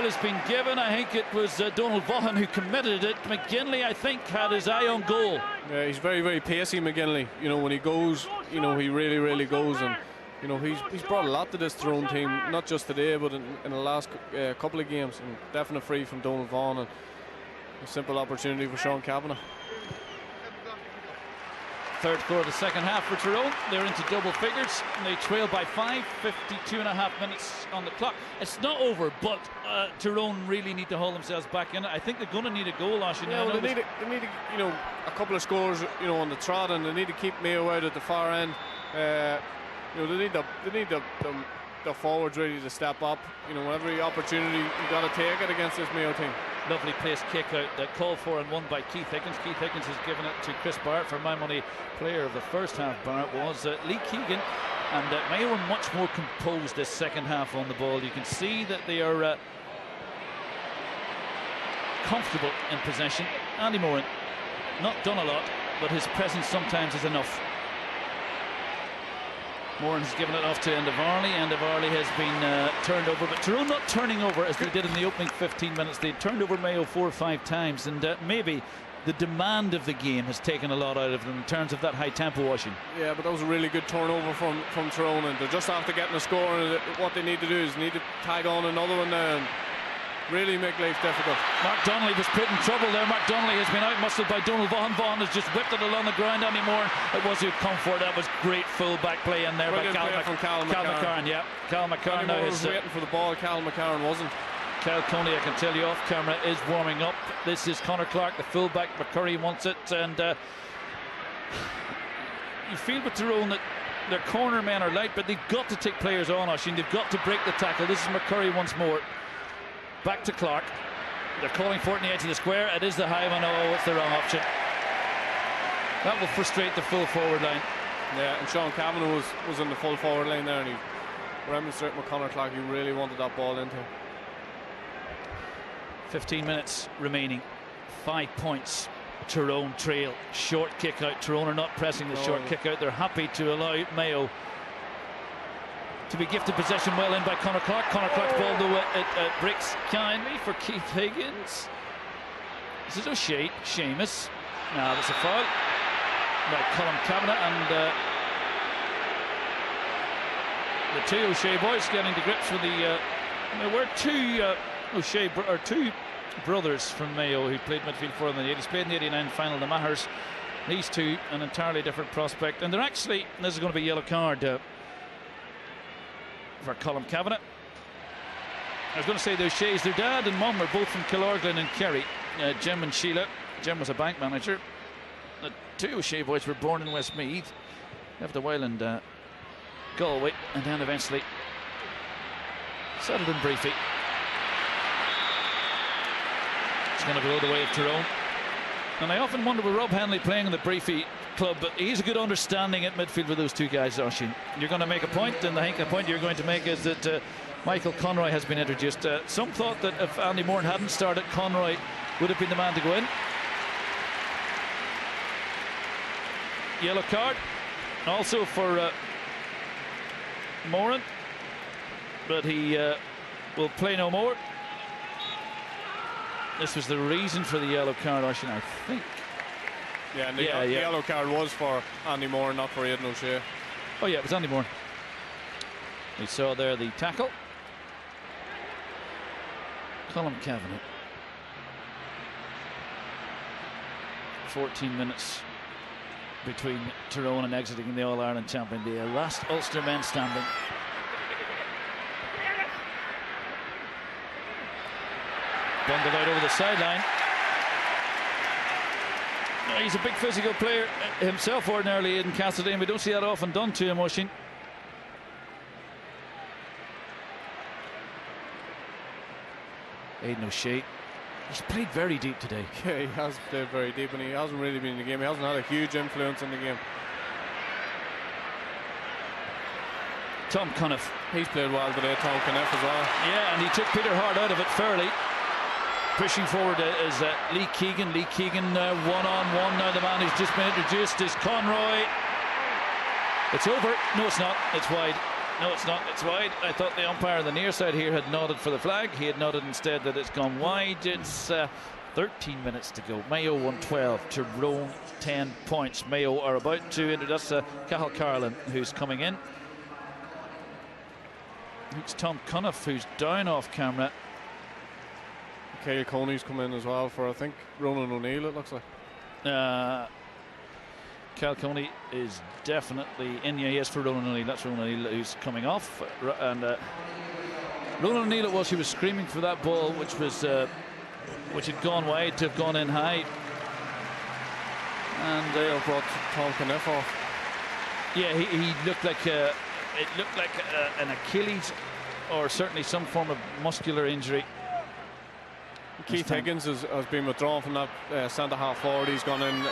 has been given. I think it was Donald Vaughan who committed it. McGinley, I think, had his eye on goal. Yeah, he's very, very pacey, McGinley. When he goes, he really, really goes. And he's brought a lot to this Tyrone team, not just today, but in the last couple of games. And definite free from Donald Vaughan. And a simple opportunity for Sean Kavanagh. Third score of the second half for Tyrone. They're into double figures. They trail by 5, 52.5 minutes on the clock. It's not over, but Tyrone really need to hold themselves back in it. I think they're going to need a goal, Oisín. Yeah, well, they need you know, a couple of scores, you know, on the trot, and they need to keep Mayo out at the far end. You know, they need the forwards ready to step up. You know, every opportunity you got to take it against this Mayo team. Lovely placed kick out, called for and won by Keith Higgins. Keith Higgins has given it to Chris Barrett. For my money, player of the first half, Barrett was Lee Keegan. And Mayo are much more composed this second half on the ball. You can see that they are comfortable in possession. Andy Moran, not done a lot, but his presence sometimes is enough. Moran has given it off to Endavarley. Endavarley has been turned over, but Tyrone not turning over as they did in the opening 15 minutes. They turned over Mayo 4 or 5 times, and maybe the demand of the game has taken a lot out of them in terms of that high tempo, Oisín. Yeah, but that was a really good turnover from Tyrone, and they're just after getting a score, and what they need to do is need to tag on another one now and really make life difficult. Mark Donnelly was put in trouble there. Mark Donnelly has been out-muscled by Donald Vaughan. Vaughan has just whipped it along the ground anymore. It was who come for it. That was great full-back play in there by Cal McCarran. Yeah, Cal McCarran now was waiting for the ball. Cal McCarran wasn't. Cal Coney, I can tell you off camera, is warming up. This is Conor Clark, the full-back. McCurry wants it, and you feel with Tyrone that their corner men are light, but they've got to take players on, Oisín. They've got to break the tackle. This is McCurry once more. Back to Clark. They're calling for it in the edge of the square. It is the high one. Oh, it's the wrong option. That will frustrate the full forward line. Yeah, and Sean Kavanagh was in the full forward line there, and he remonstrated with Conor Clark. He really wanted that ball into him. 15 minutes remaining. 5 points. Tyrone trail. Short kick out. Tyrone are not pressing the short kick out. They're happy to allow Mayo to be gifted possession well in by Conor Clark. Conor Clark's ball, though, it breaks kindly for Keith Higgins. This is O'Shea, Seamus. Now there's a foul by Colm Kavanagh, and the two O'Shea boys getting to grips with the. There were two brothers from Mayo who played midfield for them in the 80s. Played in the 89 final, the Mahers. These two, an entirely different prospect, and they're actually. This is going to be a yellow card for Colm Kavanagh. I was going to say the O'Sheas, their dad and mum are both from Killorglin and Kerry. Jim and Sheila. Jim was a bank manager. The two O'Shea boys were born in Westmeath, lived a while in Galway, and then eventually settled in Briefy. It's going to blow the way of Tyrone. And I often wonder with Rob Henley playing in the Briefy club, but he's a good understanding at midfield with those two guys, Oisín. You're going to make a point, and I think the point you're going to make is that Michael Conroy has been introduced. Some thought that if Andy Moran hadn't started, Conroy would have been the man to go in. Yellow card also for Moran, but he will play no more. This was the reason for the yellow card, Oisín, I think. Yeah, and the yellow card was for Andy Moran, not for Aidan O'Shea. Oh yeah, it was Andy Moran. We saw there the tackle. Colm Kavanagh. 14 minutes between Tyrone and exiting the All-Ireland champion. The last Ulster men standing. Bundled out over the sideline. He's a big physical player himself ordinarily, Aidan Castledine. We don't see that often done to him, Oisín. Aidan O'Shea, he's played very deep today. Yeah, he has played very deep, and he hasn't really been in the game. He hasn't had a huge influence in the game. Tom Cuniff. He's played well today, Tom Cuniff as well. Yeah, and he took Peter Hart out of it fairly. Pushing forward is Lee Keegan. Lee Keegan one-on-one. Now the man who's just been introduced is Conroy. It's over. No, it's not. It's wide. No, it's not. It's wide. I thought the umpire on the near side here had nodded for the flag. He had nodded instead that it's gone wide. It's 13 minutes to go. Mayo 112. Tyrone 10 points. Mayo are about to introduce Cathal Carlin, who's coming in. It's Tom Cuniff, who's down off camera. Cale Coney's come in as well for, I think, Ronan O'Neill, it looks like. Cal Coney is definitely in. Yeah, he is for Ronan O'Neill. That's Ronan O'Neill who's coming off. And Ronan O'Neill it was who was screaming for that ball, which had gone wide to have gone in high. And Dale brought Tom Kniff off. Yeah, he looked like it looked like an Achilles, or certainly some form of muscular injury. Keith Higgins has been withdrawn from that centre half forward. He's gone in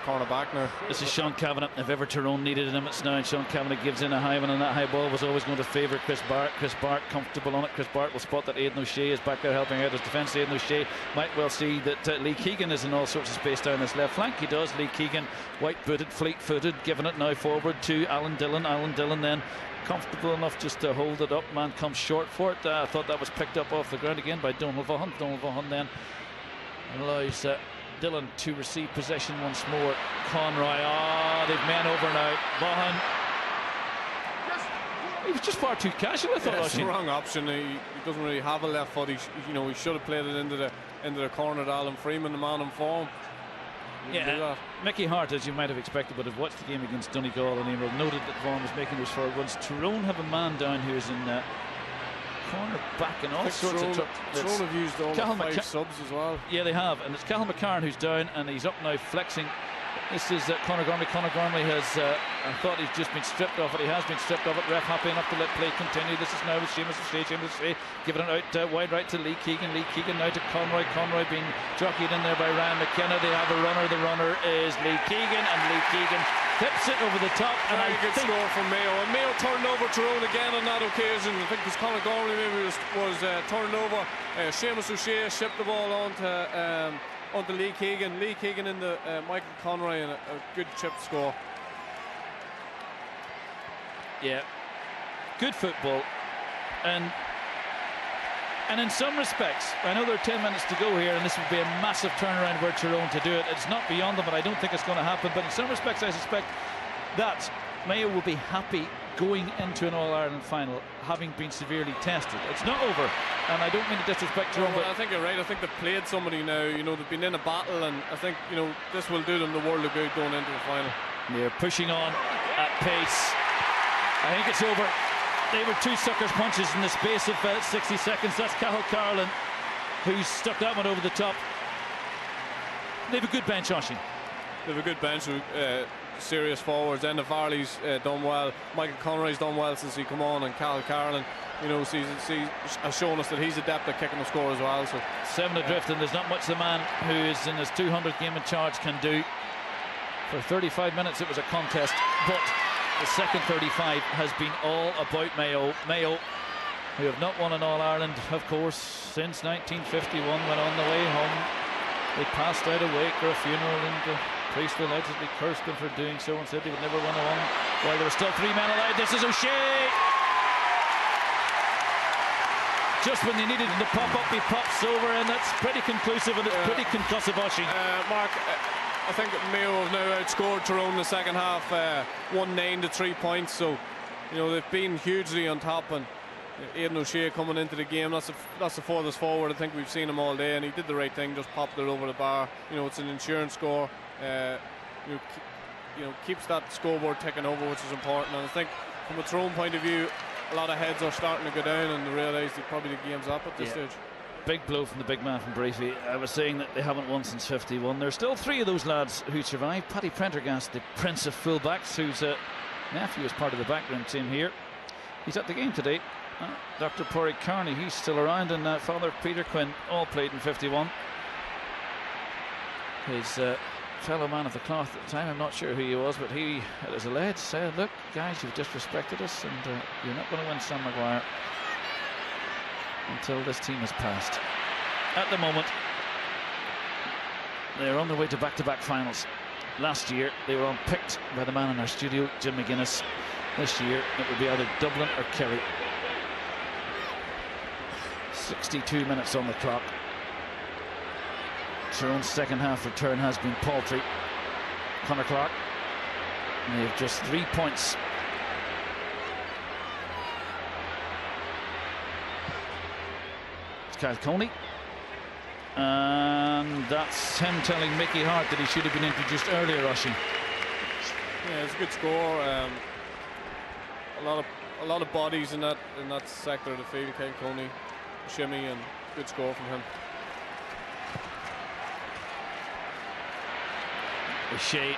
cornerback now. This is Sean Kavanagh. If ever Tyrone needed him, it's now. And Sean Kavanagh gives in a high one, and that high ball was always going to favour Chris Barrett. Chris Barrett comfortable on it. Chris Barrett will spot that Aidan O'Shea is back there helping out his defence. Aidan O'Shea might well see that Lee Keegan is in all sorts of space down his left flank. He does. Lee Keegan, white-booted, fleet-footed, giving it now forward to Alan Dillon. Alan Dillon then comfortable enough just to hold it up. Man comes short for it. I thought that was picked up off the ground again by Donald Vaughan. Donald Vaughan then allows Dillon to receive possession once more. Conroy, they've men over now. Vaughan, he was just far too casual, I thought. It's the wrong option. He doesn't really have a left foot. He should have played it into the corner to Alan Freeman, the man in form. Yeah, Mickey Hart, as you might have expected, would have watched the game against Donegal, and he will noted that Vaughan was making those forward runs. Tyrone have a man down who is in corner back and all sorts of trouble. Tyrone have used all the 5 subs as well. Yeah, they have, and it's Cathal McCarron who's down, and he's up now flexing. This is Conor Gormley. Conor Gormley has, I thought he's just been stripped off it. He has been stripped off it. Ref happy enough to let play continue. This is now with Seamus O'Shea. Seamus O'Shea giving it out wide right to Lee Keegan. Lee Keegan now to Conroy. Conroy being jockeyed in there by Ryan McKenna. They have a runner. The runner is Lee Keegan, and Lee Keegan tips it over the top. And I think score from Mayo. And Mayo turned over Tyrone again on that occasion. I think it was Conor Gormley maybe was turned over. Seamus O'Shea shipped the ball onto Lee Keegan. Lee Keegan in the Michael Conroy, and a good chip score. Yeah, good football, and in some respects, I know there are 10 minutes to go here, and this would be a massive turnaround for Tyrone to do it. It's not beyond them, but I don't think it's going to happen. But in some respects, I suspect that Mayo will be happy going into an All-Ireland final having been severely tested. It's not over, and I don't mean to disrespect Tyrone, but I think you're right. I think they've played somebody now. They've been in a battle, and I think this will do them the world of good going into the final. They're pushing on at pace. I think it's over. They were 2 suckers punches in the space of 60 seconds. That's Cathal Carlin who's stuck that one over the top. They have a good bench, Oisin. They have a good bench. Serious forwards. Enda Farley's done well. Michael Conroy's done well since he come on, and Cathal Carlin, has shown us that he's adept at kicking the score as well. So 7 adrift, and there's not much the man who is in his 200th game in charge can do. For 35 minutes it was a contest, but the second 35 has been all about Mayo. Mayo, who have not won an All-Ireland, of course, since 1951, when on the way home they passed out a wake or a funeral, and the priest allegedly cursed them for doing so and said they would never win one while there were still 3 men alive. This is O'Shea. Just when they needed him to pop up, he pops over, and that's pretty conclusive, and it's pretty concussive, Oisin. Mark, I think Mayo have now outscored Tyrone in the second half, 1-9 to 3 points. So, they've been hugely on top, and Aidan O'Shea coming into the game, that's the furthest forward I think we've seen him all day, and he did the right thing, just popped it over the bar. It's an insurance score. Keeps that scoreboard ticking over, which is important. And I think from a Tyrone point of view, a lot of heads are starting to go down, and they realise that probably the game's up at this stage. Big blow from the big man from Briefy. I was saying that they haven't won since 51. There's still 3 of those lads who survived. Paddy Prendergast, the prince of fullbacks, whose nephew is part of the backroom team here. He's at the game today. Dr. Porrick Carney, he's still around, and Father Peter Quinn all played in 51. His fellow man of the cloth at the time, I'm not sure who he was, but he, as alleged, said, look guys, you've disrespected us, and you're not going to win Sam Maguire until this team has passed. At the moment, they're on their way to back-to-back finals. Last year they were unpicked by the man in our studio, Jim McGuinness. This year it would be either Dublin or Kerry. 62 minutes on the clock. Tyrone's second half return has been paltry. Conor Clark, and they have just 3 points. It's Cathal Coney, And that's him telling Mickey Hart that he should have been introduced earlier, Oisin. Yeah, it's a good score. A lot of bodies in that sector of the field. Kyle Coney, shimmy, and good score from him. O'Shea,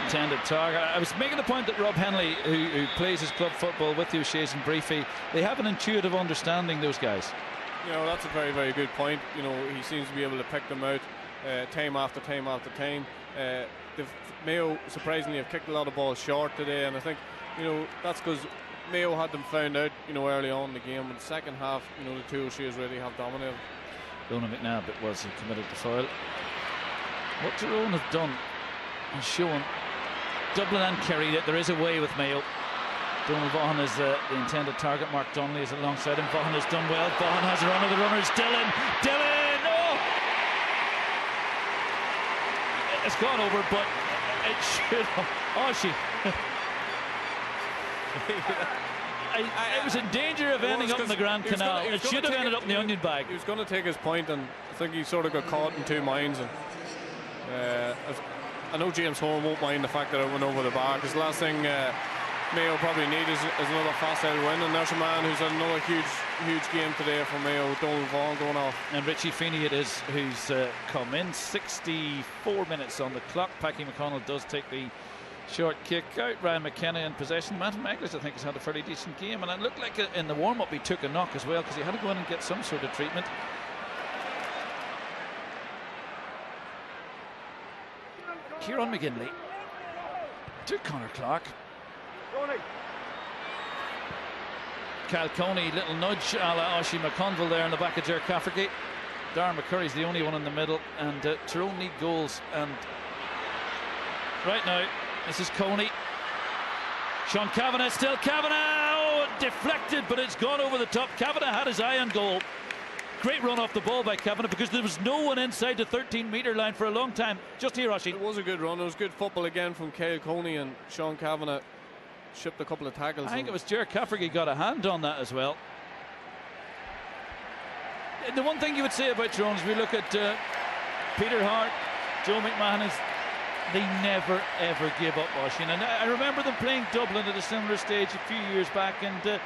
intended target. I was making the point that Rob Henley, who plays his club football with the O'Sheas and Briefy, they have an intuitive understanding, those guys. You know, that's a very, very good point. You know, he seems to be able to pick them out time after time after time. Mayo surprisingly have kicked a lot of balls short today, and I think, you know, that's because Mayo had them found out, you know, early on in the game. In the second half, you know, the two O'Sheas really have dominated. Donald McNabb, it was, he committed the foul. What Tyrone have done is shown Dublin and Kerry that there is a way with Mayo. Donald Vaughan is the intended target. Mark Donnelly is alongside him. Vaughan has done well. Vaughan has a run of the runners. Dylan! Oh! It's gone over, but it should have. Oh, it was in danger of ending up in the Grand Canal. It should have ended up in the onion bag. He was going to take his point, and I think he sort of got caught in two minds. And I know James Horn won't mind the fact that it went over the bar, because the last thing Mayo probably need is another facile win, and there's a man who's had another huge game today for Mayo, Donald Vaughan, going off. And Richie Feeney it is who's come in. 64 minutes on the clock. Packy McConnell does take the short kick out. Ryan McKenna in possession. Matt Meglis, I think, has had a fairly decent game, and it looked like in the warm-up he took a knock as well, because he had to go in and get some sort of treatment. Kieran McGinley to Conor Clark. Kyle Coney, little nudge a la Oisin McConville there in the back of Ger Cafferty. Darren McCurry's the only one in the middle, and Tyrone need goals. And right now, this is Coney. Sean Kavanagh, still Kavanagh. Oh, deflected, but it's gone over the top. Kavanagh had his eye on goal. Great run off the ball by Kavanagh, because there was no one inside the 13-metre line for a long time. Just here, Oisin. It was a good run. It was good football again from Kyle Coney, and Sean Kavanagh shipped a couple of tackles. I think it was Ger Cafferty got a hand on that as well. The one thing you would say about Tyrone is we look at Peter Hart, Joe McMahon, they never ever give up, Oisin. And I remember them playing Dublin at a similar stage a few years back, and the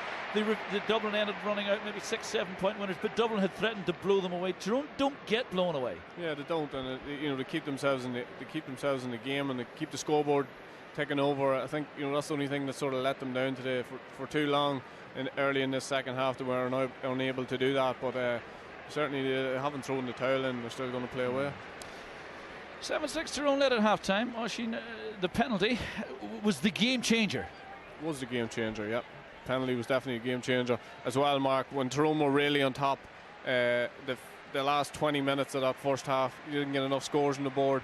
Dublin ended up running out maybe 6-7 point winners, but Dublin had threatened to blow them away. Tyrone don't get blown away. Yeah, they don't, and you know, they keep themselves in the game, and they keep the scoreboard taking over. I think, you know, that's the only thing that sort of let them down today. For too long early in this second half, they were now unable to do that, but certainly they haven't thrown the towel in. They're still going to play away. 7-6 Tyrone led at half time. Oisin, the penalty was the game changer. Was the game changer, yeah. Penalty was definitely a game changer as well, Mark. When Tyrone were really on top, the last 20 minutes of that first half, you didn't get enough scores on the board.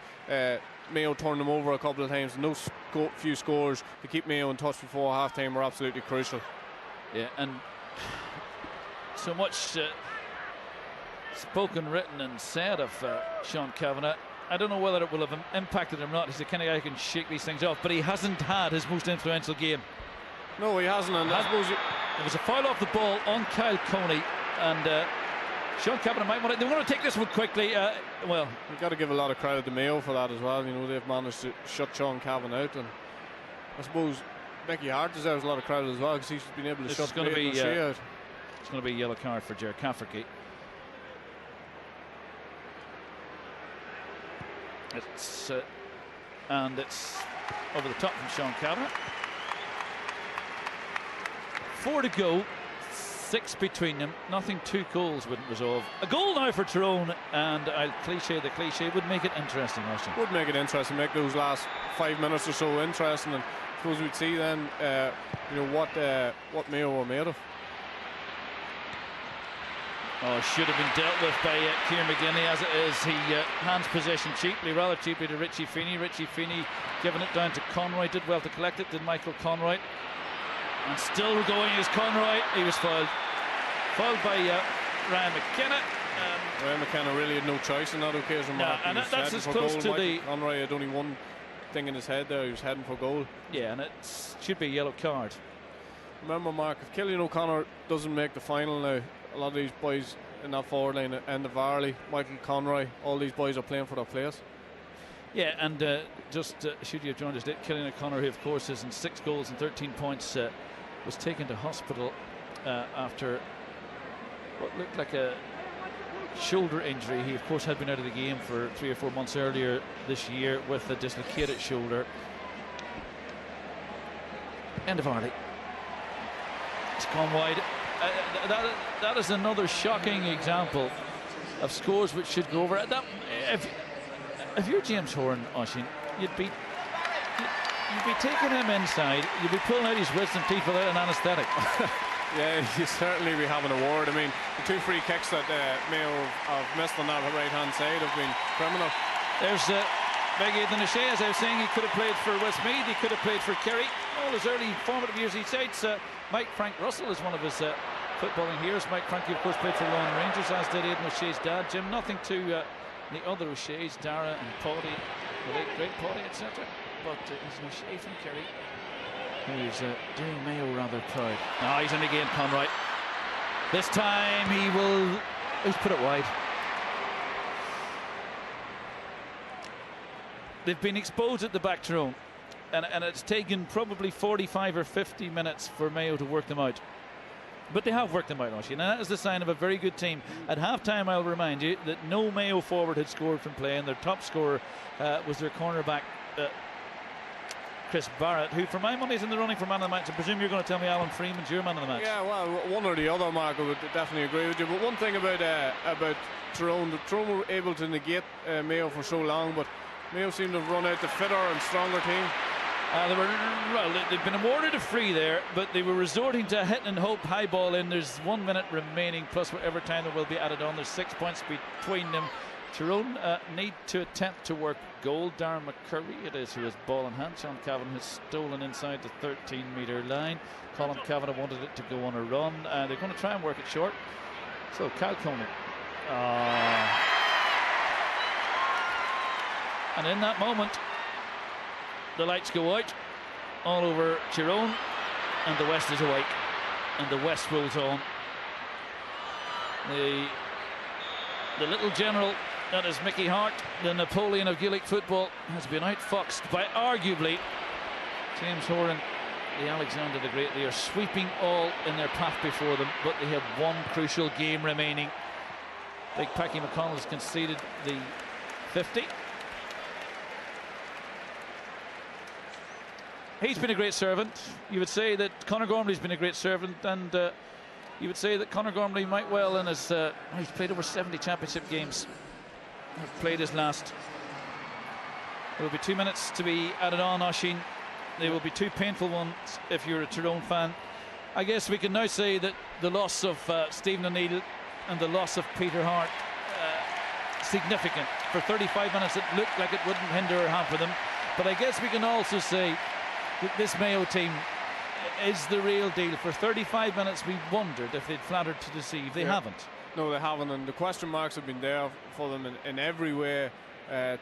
Mayo turned them over a couple of times, and those few scores to keep Mayo in touch before half time were absolutely crucial. Yeah, and so much spoken, written and said of Sean Kavanagh. I don't know whether it will have impacted him or not. He's the kind of guy who can shake these things off, but he hasn't had his most influential game. No, he hasn't, and I suppose there was a foul off the ball on Kyle Coney, and Sean Kavanagh might want to. They want to take this one quickly. Well, you've got to give a lot of credit to Mayo for that as well. You know, they've managed to shut Sean Kavanagh out, and I suppose Mickey Hart deserves a lot of credit as well, because he's been able to shut O'Shea out. It's going to be a yellow card for Ger Cafferty. It's and it's over the top from Sean Kavanagh. 4 to go, 6 between them. Nothing 2 goals wouldn't resolve. A goal now for Tyrone, and I'll cliche the cliche, would make it interesting, Oisin. Would make it interesting, make those last 5 minutes or so interesting, and I suppose we'd see then, you know, what Mayo were made of. Oh, should have been dealt with by Kieran McGinley. As it is, he hands possession cheaply, rather cheaply, to Richie Feeney. Richie Feeney giving it down to Conroy. Did well to collect it, did Michael Conroy. And still going is Conroy. He was fouled. Fouled by Ryan McKenna. Ryan McKenna really had no choice in that occasion. No, and that's as close to the... Conroy had only one thing in his head there. He was heading for goal. Yeah, and it should be a yellow card. Remember, Mark, if Killian O'Connor doesn't make the final now, a lot of these boys in that forward line, and the Varley, Michael Conroy, all these boys are playing for their place. Yeah, and should you have joined us, Killian O'Connor, who of course is in 6 goals and 13 points, was taken to hospital after what looked like a shoulder injury. He of course had been out of the game for 3 or 4 months earlier this year with a dislocated shoulder. End of Varley. It's gone wide. That is another shocking example of scores which should go over. If you're James Horan, Oisín, you'd be taking him inside, you'd be pulling out his wisdom teeth without an anaesthetic. Yeah, you certainly be having a word. I mean, the 2 free kicks that Mayo have missed on that right hand side have been criminal. There's Big Aidan O'Shea, as I was saying, he could have played for Westmeath, he could have played for Kerry. All his early formative years, he cites Mike Frank Russell as one of his footballing heroes. Mike Frankie, of course, played for Lawn Rangers, as did Aidan O'Shea's dad, Jim. Nothing to the other O'Shea's, Dara and Paddy, the late great Paddy, etc. But he's an O'Shea from Kerry who's doing Mayo rather proud. Now he's in again, Conroy. This time he's put it wide. They've been exposed at the back, Tyrone, and it's taken probably 45 or 50 minutes for Mayo to work them out. But they have worked them out, Oisín, and that is the sign of a very good team. At half-time, I'll remind you that no Mayo forward had scored from play, and their top scorer was their cornerback, Chris Barrett, who, for my money, is in the running for man of the match. I presume you're going to tell me Alan Freeman's your man of the match. Yeah, well, one or the other, Mark, I would definitely agree with you. But one thing about Tyrone were able to negate Mayo for so long, but Mayo seem to have run out the fitter and stronger team. They've been awarded a free there, but they were resorting to hit and hope high ball in. There's 1 minute remaining, plus whatever time there will be added on. There's 6 points between them. Tyrone need to attempt to work goal. Darren McCurry it is who has ball in hand. Sean Cavan has stolen inside the 13-metre line. Colin Kavanagh wanted it to go on a run. They're going to try and work it short. So Cal Conan. And in that moment, the lights go out all over Tyrone, and the West is awake, and the West rolls on. The little general that is Mickey Hart, the Napoleon of Gaelic football, has been outfoxed by arguably James Horan, the Alexander the Great. They are sweeping all in their path before them, but they have one crucial game remaining. Big Packy McConnell has conceded the 50. He's been a great servant. You would say that Conor Gormley's been a great servant, and you would say that Conor Gormley might well, in his he's played over 70 championship games. He's played his last. There will be 2 minutes to be added on, Oisín. They will be 2 painful ones if you're a Tyrone fan. I guess we can now say that the loss of Stephen O'Neill and the loss of Peter Hart significant. For 35 minutes it looked like it wouldn't hinder or hamper them, but I guess we can also say that this Mayo team is the real deal. For 35 minutes we wondered if they'd flattered to deceive. They haven't. No, they haven't, and the question marks have been there for them in every way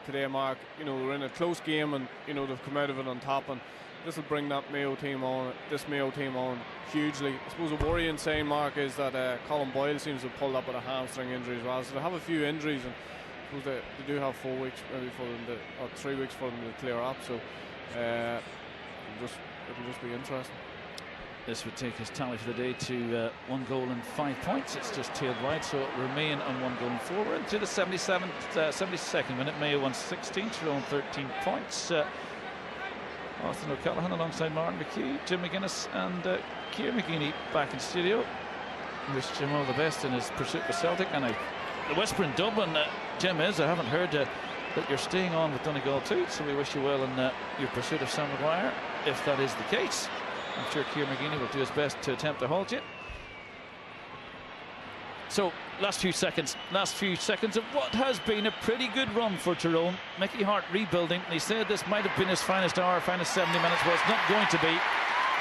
today, Mark. You know, we're in a close game, and you know they've come out of it on top, and this will bring this Mayo team on hugely. I suppose a worrying sign, Mark, is that Colin Boyle seems to have pulled up with a hamstring injury as well, so they have a few injuries, and I suppose they do have 4 weeks maybe for them or 3 weeks for them to clear up, so it'll just be interesting. This would take his tally for the day to 1 goal and 5 points. It's just tailed wide, so it'll remain on 1 goal and 4. We're into the 72nd minute. Mayo 116, Tyrone 13 points. Arthur O'Callaghan alongside Martin McHugh, Jim McGuinness and Ciara McGeaney back in studio. Wish Jim all the best in his pursuit for Celtic. And the Whisper in Dublin, Jim is. I haven't heard that you're staying on with Donegal too, so we wish you well in your pursuit of Sam Maguire, if that is the case. I'm sure Ciara McGeaney will do his best to attempt to halt you. So, last few seconds of what has been a pretty good run for Tyrone. Mickey Hart rebuilding. He said this might have been his finest hour, finest 70 minutes. Well, it's not going to be.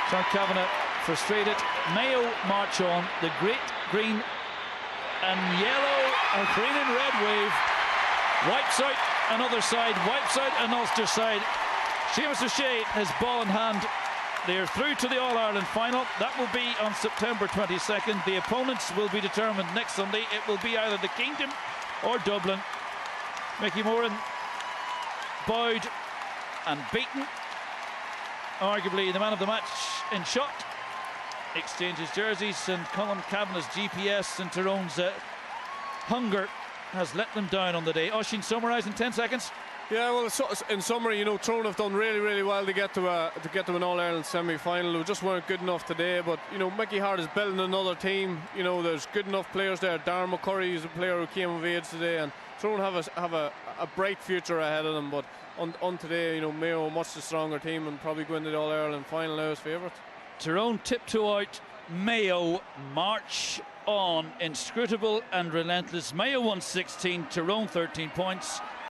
Sean Kavanagh frustrated. Mayo march on. The great green and yellow, or green and red wave wipes out another side, wipes out an Ulster side. Seamus O'Shea has ball in hand. They're through to the All-Ireland final. That will be on September 22nd. The opponents will be determined next Sunday. It will be either the Kingdom or Dublin. Mickey Moran bowed and beaten. Arguably the man of the match in shot. Exchanges jerseys, and Colm Cavanagh's GPS and Tyrone's hunger has let them down on the day. Oisin, summarise in 10 seconds. Yeah, well, in summary, you know, Tyrone have done really, really well to get to an All-Ireland semi-final. They just weren't good enough today, but you know, Mickey Hart is building another team. You know, there's good enough players there. Darren McCurry is a player who came of age today, and Tyrone have a bright future ahead of them. But on today, you know, Mayo, a much the stronger team, and probably going to the All-Ireland final now as favourites. Tyrone tiptoe out. Mayo march on, inscrutable and relentless. Mayo won 16, Tyrone 13 points.